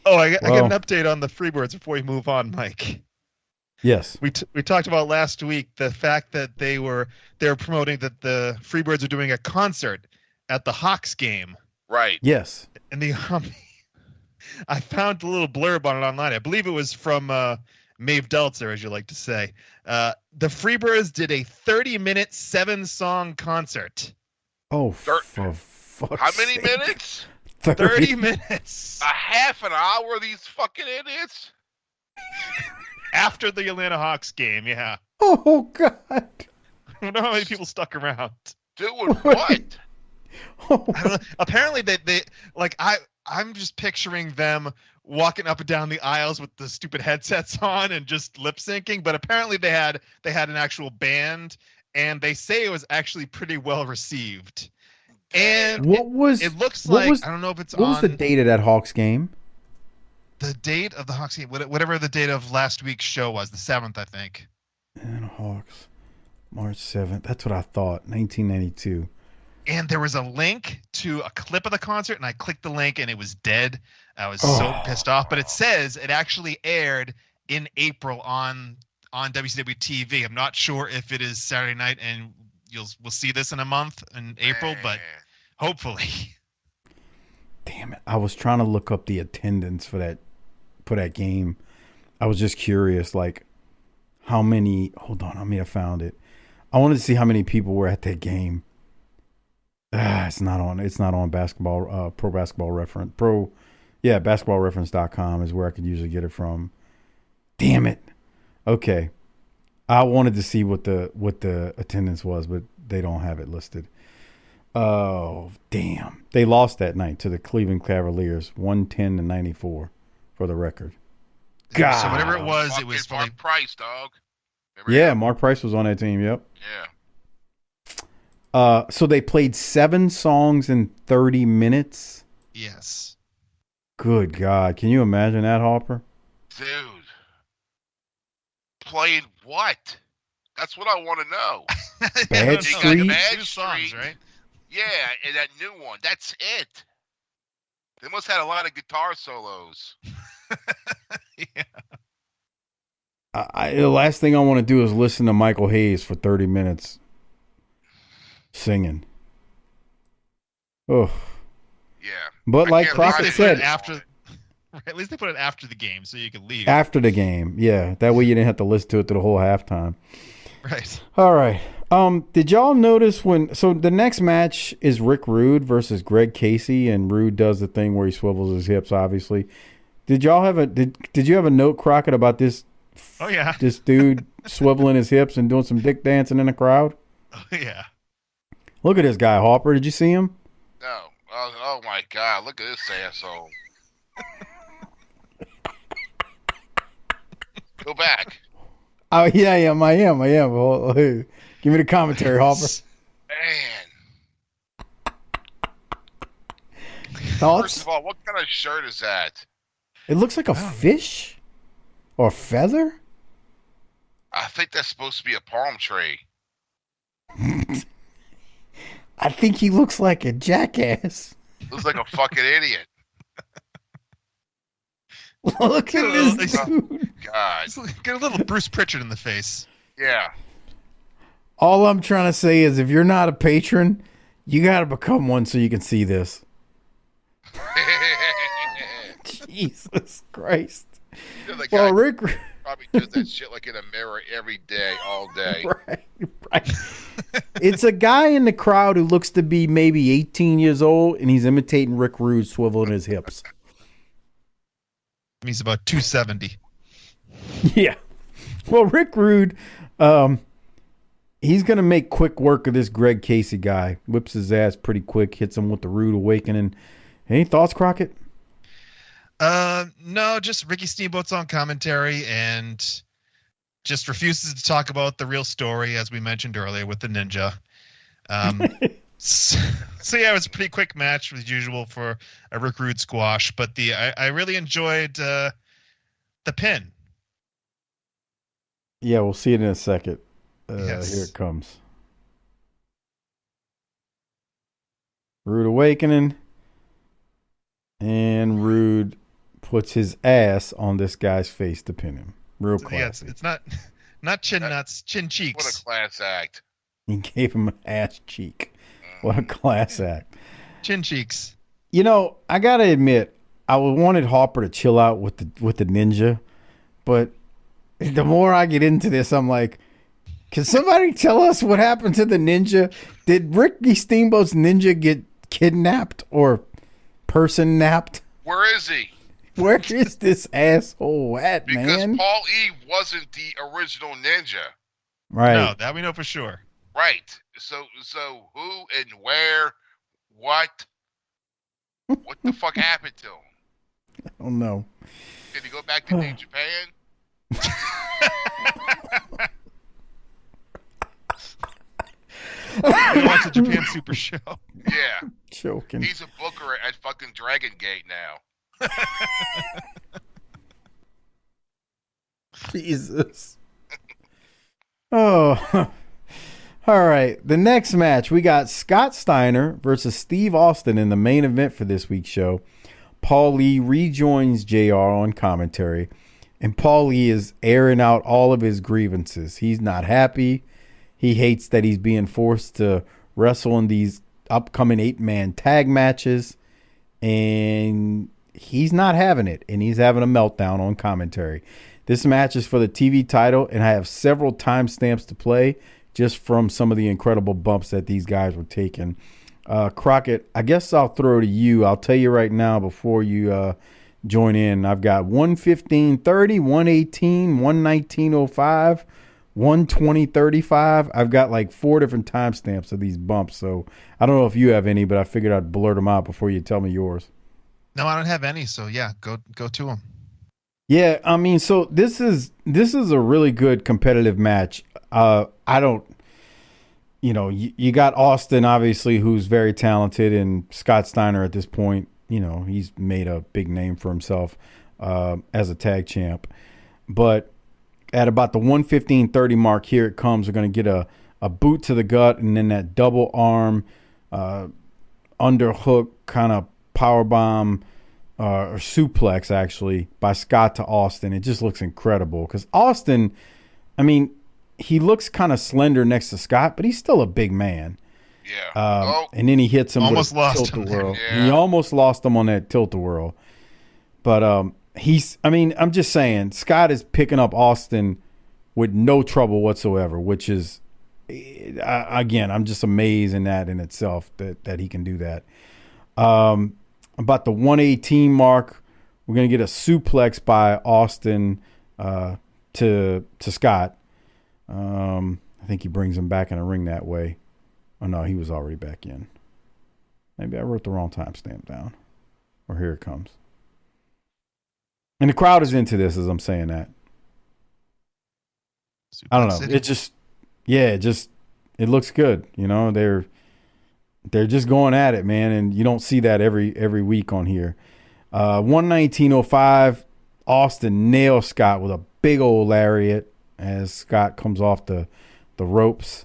Oh, I got an update on the Freebirds before we move on, Mike. Yes. We talked about last week the fact that they were promoting that the Freebirds are doing a concert at the Hawks game. Right. Yes. And the I found a little blurb on it online. I believe it was from Maeve Deltzer, as you like to say. The Freebirds did a 30-minute 7-song concert. Oh, for fuck's How many sake. minutes? 30 minutes. A half an hour, these fucking idiots? After the Atlanta Hawks game, yeah. Oh, God. I don't know how many people stuck around. Doing what? I don't know. Apparently, they like I'm just picturing them walking up and down the aisles with the stupid headsets on and just lip syncing. But apparently, they had an actual band, and they say it was actually pretty well received. And it looks like I don't know if it's what was the date of that Hawks game? The date of the Hawks game, whatever the date of last week's show was, the 7th, I think. And Hawks, March 7th. That's what I thought. 1992. And there was a link to a clip of the concert, and I clicked the link, and it was dead. I was so pissed off. But it says it actually aired in April on WCW TV. I'm not sure if it is Saturday night, and we'll see this in a month in April, but hopefully. Damn it! I was trying to look up the attendance for that game. I was just curious, like how many. Hold on, I found it. I wanted to see how many people were at that game. It's not on basketball. Pro Basketball Reference. basketballreference.com is where I could usually get it from. Damn it. Okay. I wanted to see what the attendance was, but they don't have it listed. Oh, damn. They lost that night to the Cleveland Cavaliers, 110-94 for the record. God. So whatever it was probably Mark Price, dog. Yeah, Mark Price was on that team, yep. Yeah. So they played 7 songs in 30 minutes? Yes. Good God. Can you imagine that, Harper? Dude. Playing what? That's what I want to know. Bad Street? Bad 2 Street. songs, right? Yeah, and that new one. That's it. They must have had a lot of guitar solos. Yeah. The last thing I want to do is listen to Michael Hayes for 30 minutes singing. Oh. Yeah. But like Crockett said, At least they put it after the game so you could leave. After the game, yeah. That way you didn't have to listen to it through the whole halftime. Right. All right. Did y'all notice so the next match is Rick Rude versus Greg Casey, and Rude does the thing where he swivels his hips, obviously. Did y'all have did you have a note, Crockett, about this? Oh yeah. This dude swiveling his hips and doing some dick dancing in the crowd? Oh yeah. Look at this guy, Harper. Did you see him? No. Oh my God. Look at this asshole. Go back. Oh, yeah, I am. Oh, hey, give me the commentary, Harper. Man. Thoughts? First of all, what kind of shirt is that? It looks like a fish or a feather. I think that's supposed to be a palm tree. I think he looks like a jackass. Looks like a fucking idiot. Look at this dude. God. Get a little Bruce Pritchard in the face. Yeah. All I'm trying to say is if you're not a patron, you got to become one so you can see this. Jesus Christ. Well, Rick probably does that shit like in a mirror every day, all day. Right. It's a guy in the crowd who looks to be maybe 18 years old, and he's imitating Rick Rude swiveling his hips. He's about 270. Yeah. Well, Rick Rude, he's going to make quick work of this Greg Casey guy. Whips his ass pretty quick, hits him with the Rude Awakening. Any thoughts, Crockett? No, just Ricky Steamboat's on commentary and just refuses to talk about the real story, as we mentioned earlier, with the ninja. So yeah, it was a pretty quick match as usual for a Rick Rude squash, but I really enjoyed the pin. Yeah, we'll see it in a second. Yes. Here it comes. Rude Awakening. And Rude puts his ass on this guy's face to pin him. Real classy. Yeah, it's not chin nuts, chin cheeks. What a class act. He gave him an ass cheek. What a class act. Chin cheeks. You know, I gotta admit, I wanted Harper to chill out with the ninja, but the more I get into this, I'm like, can somebody tell us what happened to the ninja? Did Ricky Steamboat's ninja get kidnapped or person napped? Where is he? Where is this asshole at, because man? Because Paul E. wasn't the original ninja. Right. No, that we know for sure. Right. So who and where, what the fuck happened to him? I don't know. Did he go back to New Japan? Watch the Japan Super Show. Yeah. Joking. He's a booker at fucking Dragon Gate now. Jesus. Oh. All right. The next match, we got Scott Steiner versus Steve Austin in the main event for this week's show. Paul Lee rejoins JR on commentary, and Paul Lee is airing out all of his grievances. He's not happy. He hates that he's being forced to wrestle in these upcoming 8-man tag matches, and he's not having it, and he's having a meltdown on commentary. This match is for the TV title, and I have several timestamps to play just from some of the incredible bumps that these guys were taking. Crockett, I guess I'll throw to you. I'll tell you right now before you join in. I've got 1:15:30, 1:18, 1:19:05, 1:20:35. I've got like 4 different timestamps of these bumps, so I don't know if you have any, but I figured I'd blurt them out before you tell me yours. No, I don't have any. So yeah, go to them. Yeah, I mean, so this is a really good competitive match. I don't, you got Austin, obviously, who's very talented, and Scott Steiner at this point, he's made a big name for himself as a tag champ. But at about the 1:15:30 mark, here it comes. We're going to get a boot to the gut, and then that double arm underhook kind of power bomb or suplex, actually, by Scott to Austin. It just looks incredible because Austin, I mean, he looks kind of slender next to Scott, but he's still a big man. Yeah. And then he hits him almost with a lost tilt-a-whirl. Yeah. He almost lost him on that tilt-a-whirl. But I'm just saying, Scott is picking up Austin with no trouble whatsoever, which is, again, I'm just amazed in that in itself that he can do that. About the 118 mark, we're going to get a suplex by Austin to Scott. I think he brings him back in the ring that way. Oh, no, he was already back in. Maybe I wrote the wrong timestamp down. Or here it comes. And the crowd is into this as I'm saying that. I don't know. It just, it looks good. They're just going at it, man. And you don't see that every week on here. 119.05, Austin nails Scott with a big old lariat as Scott comes off the ropes.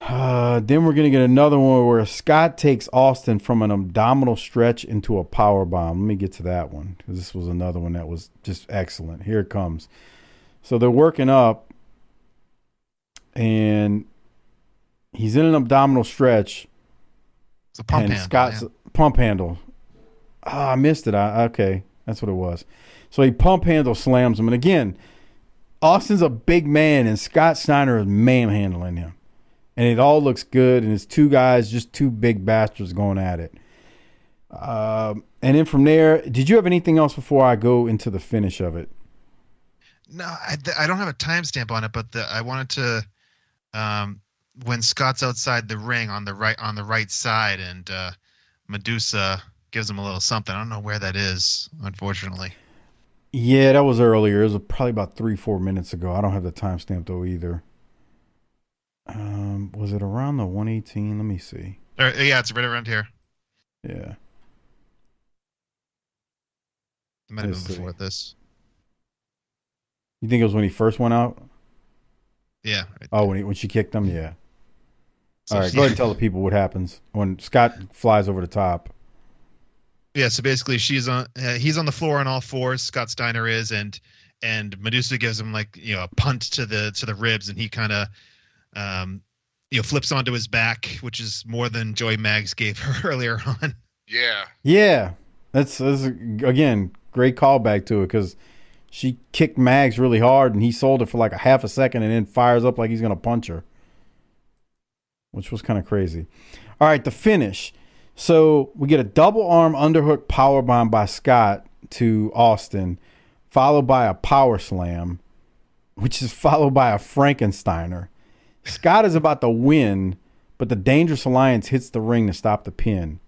Then we're going to get another one where Scott takes Austin from an abdominal stretch into a power bomb. Let me get to that one because this was another one that was just excellent. Here it comes. So they're working up, and he's in an abdominal stretch. It's a pump and handle. Scott's pump handle. I missed it. Okay, that's what it was. So he pump handle slams him. And again, Austin's a big man, and Scott Steiner is manhandling him. And it all looks good, and it's two guys, just two big bastards going at it. And then from there, did you have anything else before I go into the finish of it? No, I don't have a timestamp on it, but I wanted to when Scott's outside the ring on the right side, and Medusa gives him a little something. I don't know where that is, unfortunately. Yeah, that was earlier. It was probably about 3-4 minutes ago. I don't have the timestamp though either. Was it around the 118? Let me see. Yeah, it's right around here. Yeah. It might have been before this. You think it was when he first went out? Yeah. Oh, when she kicked him? Yeah. All right, go ahead and tell the people what happens when Scott flies over the top. Yeah, so basically he's on the floor on all fours, Scott Steiner is, and Medusa gives him a punt to the ribs, and he kind of flips onto his back, which is more than Joey Maggs gave her earlier on. Yeah. Yeah. That's again, great callback to it because she kicked Maggs really hard and he sold it for like a half a second and then fires up like he's going to punch her, which was kind of crazy. All right, the finish. So we get a double arm underhook powerbomb by Scott to Austin, followed by a power slam, which is followed by a Frankensteiner. Scott is about to win, but the Dangerous Alliance hits the ring to stop the pin.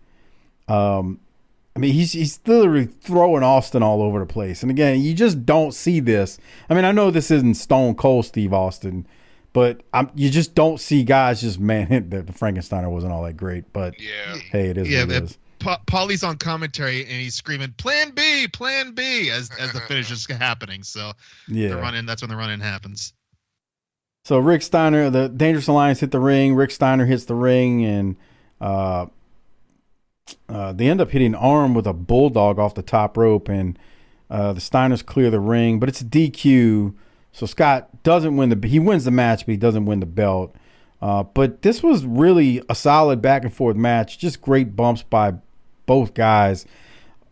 I mean, he's literally throwing Austin all over the place. And again, you just don't see this. I mean, I know this isn't Stone Cold Steve Austin, but you just don't see guys just, man, the Frankensteiner wasn't all that great. But, hey, it is what it is. Paulie's on commentary, and he's screaming, Plan B, Plan B, as the finish is happening. So that's when the run-in happens. So Rick Steiner, the Dangerous Alliance hit the ring. Rick Steiner hits the ring, and they end up hitting arm with a bulldog off the top rope, and the Steiners clear the ring, but it's a DQ. So Scott doesn't win he wins the match, but he doesn't win the belt. But this was really a solid back and forth match. Just great bumps by both guys.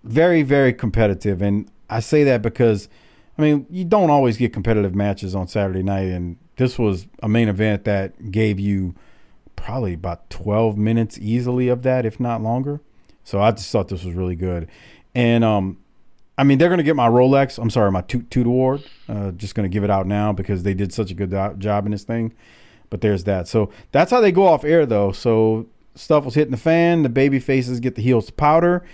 Very, very competitive. And I say that because, I mean, you don't always get competitive matches on Saturday night, and this was a main event that gave you probably about 12 minutes easily of that, if not longer. So I just thought this was really good. And I mean, they're going to get my Rolex. I'm sorry, my Toot Toot Award. Just going to give it out now because they did such a good job in this thing. But there's that. So that's how they go off air, though. So stuff was hitting the fan. The baby faces get the heels to powder.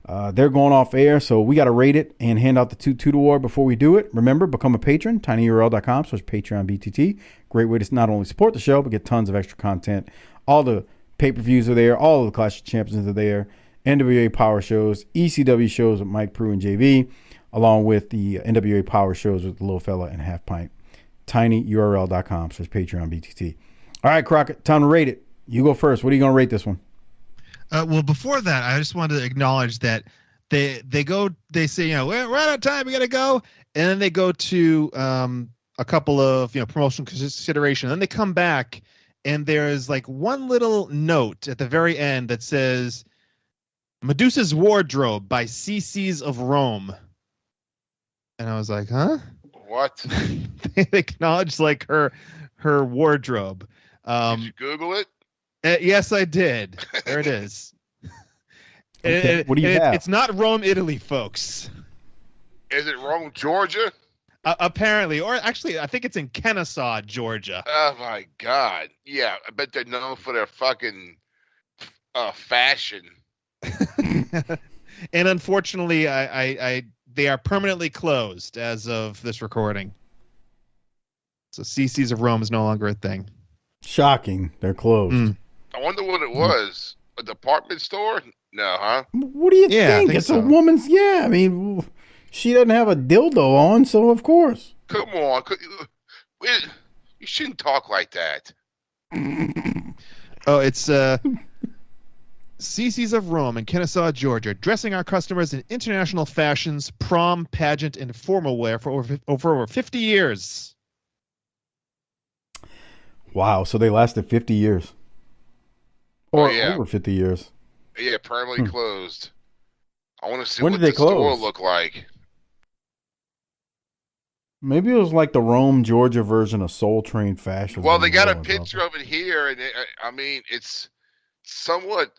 They're going off air. So we got to rate it and hand out the Toot Toot Award before we do it. Remember, become a patron, tinyurl.com/PatreonBTT. Great way to not only support the show, but get tons of extra content. All the pay-per-views are there. All of the Clash of Champions are there. NWA Power shows, ECW shows with Mike Prue and JV, along with the NWA Power shows with the Little Fella and Half Pint. tinyurl.com/PatreonBTT. All right, Crockett, time to rate it. You go first. What are you going to rate this one? Well, before that, I just wanted to acknowledge that they say, we're out of time, we got to go. And then they go to a couple of, promotional consideration. Then they come back and there's like one little note at the very end that says, Medusa's Wardrobe by CC's of Rome. And I was like, huh? What? They acknowledged like her wardrobe. Did you Google it? Yes, I did. There it is. Okay. What do you have? It's not Rome, Italy, folks. Is it Rome, Georgia? Apparently. Or actually, I think it's in Kennesaw, Georgia. Oh, my God. Yeah, I bet they're known for their fucking fashion. And unfortunately, they are permanently closed as of this recording. So CC's of Rome is no longer a thing. Shocking. They're closed. I wonder what it was. A department store? No, huh? What do you think? It's a woman's... Yeah, I mean, she doesn't have a dildo on, so of course. Come on. You shouldn't talk like that. Oh, it's... CC's of Rome in Kennesaw, Georgia, dressing our customers in international fashions, prom, pageant, and formal wear for over 50 years. Wow, so they lasted 50 years. Or yeah. over 50 years. Yeah, permanently closed. I want to see when what did they the store close? look like. Maybe it was like the Rome, Georgia version of Soul Train Fashion. Well, they got a picture of it here, and it's somewhat.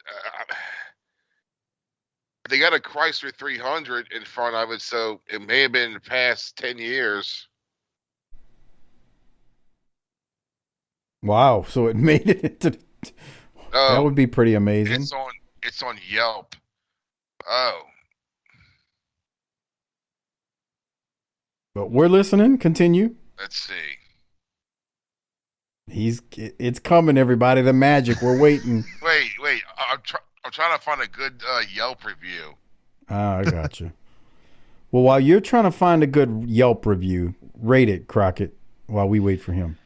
They got a Chrysler 300 in front of it, so it may have been in the past 10 years. Wow, so it made it into. That would be pretty amazing. It's on Yelp. Oh. But we're listening. Continue. Let's see. It's coming, everybody. The magic. We're waiting. Wait. I'm trying to find a good Yelp review. I got you. Well, while you're trying to find a good Yelp review, rate it, Crockett, while we wait for him.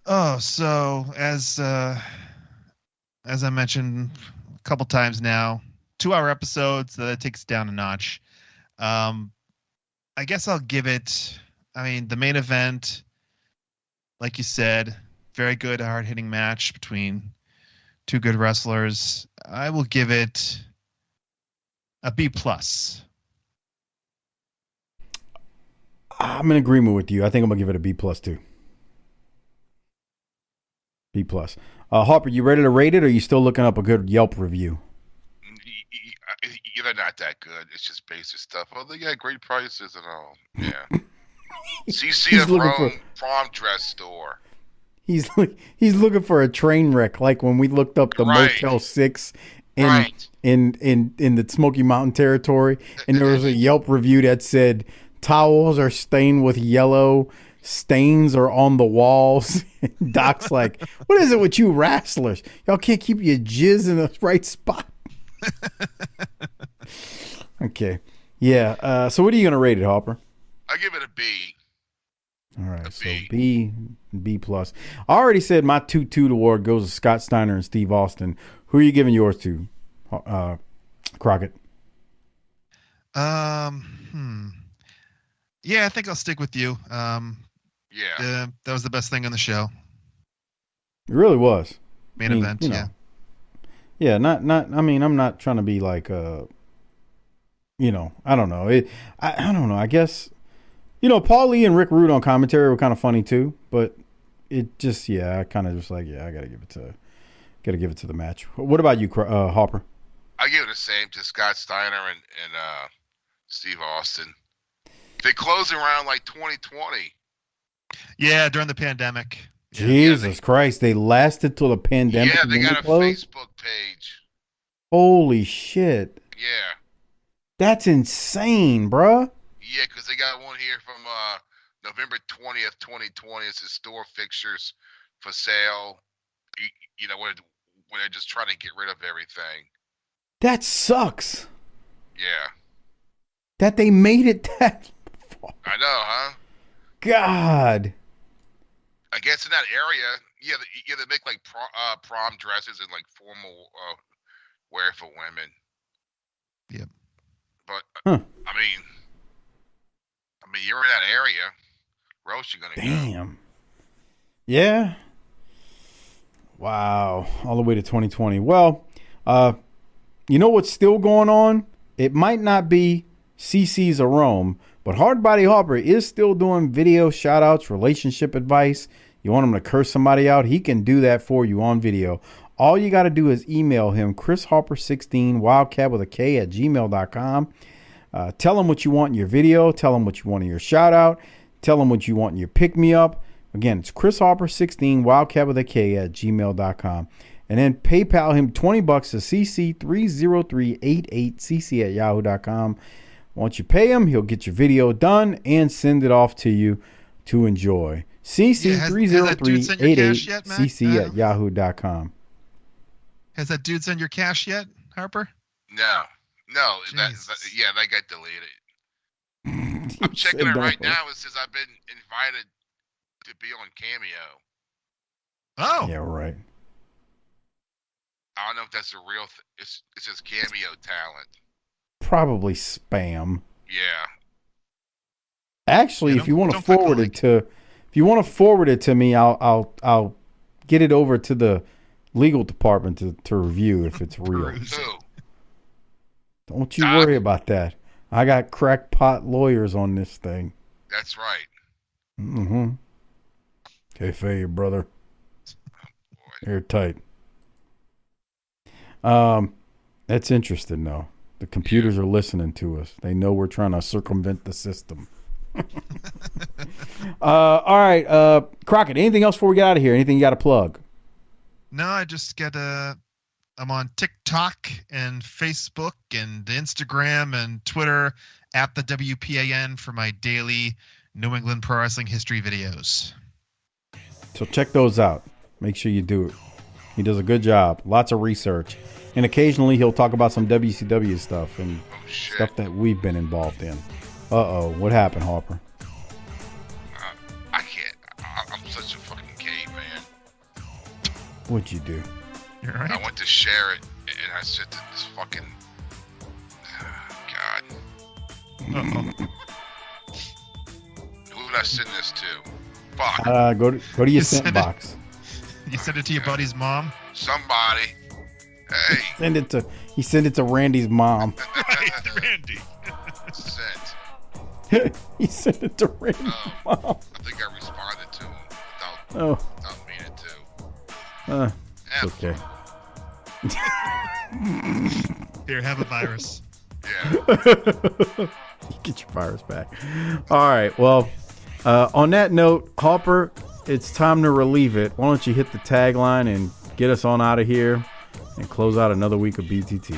Oh, so as I mentioned a couple times now, 2-hour episodes, that takes it down a notch. I guess I'll give it, the main event, like you said, very good, hard-hitting match between two good wrestlers. I will give it a B+. I'm in agreement with you. I think I'm going to give it a B+ too. B+. Harper, you ready to rate it, or are you still looking up a good Yelp review? They're not that good. It's just basic stuff. Oh, they got great prices and all. Yeah. CC of Rome prom dress store. He's looking for a train wreck, like when we looked up the Motel 6 in the Smoky Mountain territory, and there was a Yelp review that said towels are stained with yellow. Stains are on the walls. Doc's like, what is it with you wrestlers? Y'all can't keep your jizz in the right spot. Okay. Yeah. So what are you going to rate it, Harper? I give it a B. All right. So B+. I already said my Toot Toot Award goes to Scott Steiner and Steve Austin. Who are you giving yours to, Crockett? Yeah, I think I'll stick with you. Yeah. That was the best thing on the show. It really was. Main event, yeah. Yeah, I'm not trying to be like, I don't know. I don't know. I guess, Paul Lee and Rick Rude on commentary were kind of funny too, but it just, I kind of just like, I got to give it to the match. What about you, Harper? I give it the same to Scott Steiner and Steve Austin. They closed around like 2020. Yeah, during the pandemic. Jesus Christ, they lasted till the pandemic. Yeah, they got a closed? Facebook page. Holy shit. Yeah. That's insane, bruh. Yeah, because they got one here from November 20th, 2020. It's the store fixtures for sale. You know, where they're just trying to get rid of everything. That sucks. Yeah. That they made it that far. I know, huh? God. I guess in that area, they make like prom dresses and like formal wear for women. Yep. But I mean, you're in that area. Where else you gonna go? Damn. Yeah. Wow. All the way to 2020. Well, you know what's still going on? It might not be CC's a Rome, but Hardbody Harper is still doing video shout-outs, relationship advice. You want him to curse somebody out? He can do that for you on video. All you got to do is email him, chrisharper16, wildcat with a K at gmail.com. Tell him what you want in your video. Tell him what you want in your shout-out. Tell him what you want in your pick-me-up. Again, it's chrisharper16, wildcat with a K at gmail.com. And then PayPal him $20 to cc30388cc at yahoo.com. Once you pay him, he'll get your video done and send it off to you to enjoy. cc30388cc at yahoo.com. Has that dude sent your cash yet, Harper? No. That got deleted. I'm checking it right now. It says I've been invited to be on Cameo. Oh. Yeah, right. I don't know if that's a real thing. It says Cameo talent. Probably spam. Yeah. Actually, if you want to forward it to me, I'll get it over to the legal department to review if it's real. Don't you worry about that. I got crackpot lawyers on this thing. That's right. Mm-hmm. Cafe, brother. Airtight. That's interesting, though. The computers are listening to us. They know we're trying to circumvent the system. All right, Crockett, anything else before we get out of here? Anything you got to plug? No, I just got I'm on TikTok and Facebook and Instagram and Twitter at the WPAN for my daily New England Pro Wrestling history videos. So check those out. Make sure you do it. He does a good job. Lots of research. And occasionally he'll talk about some WCW stuff and stuff that we've been involved in. Uh-oh. What happened, Harper? I can't. I'm such a fucking caveman. What'd you do? You're right. I went to share it, and I said to this fucking... God. Who did I send this to? Fuck. Go to your sent box. You sent it to your buddy's mom? Somebody. Hey. He sent it to Randy's mom. Randy. Sent. He sent it to Randy's mom. I think I responded to him without meaning to. It's okay. Here, have a virus. Yeah. Get your virus back. All right. Well, on that note, Harper, it's time to relieve it. Why don't you hit the tagline and get us on out of here and close out another week of BTT?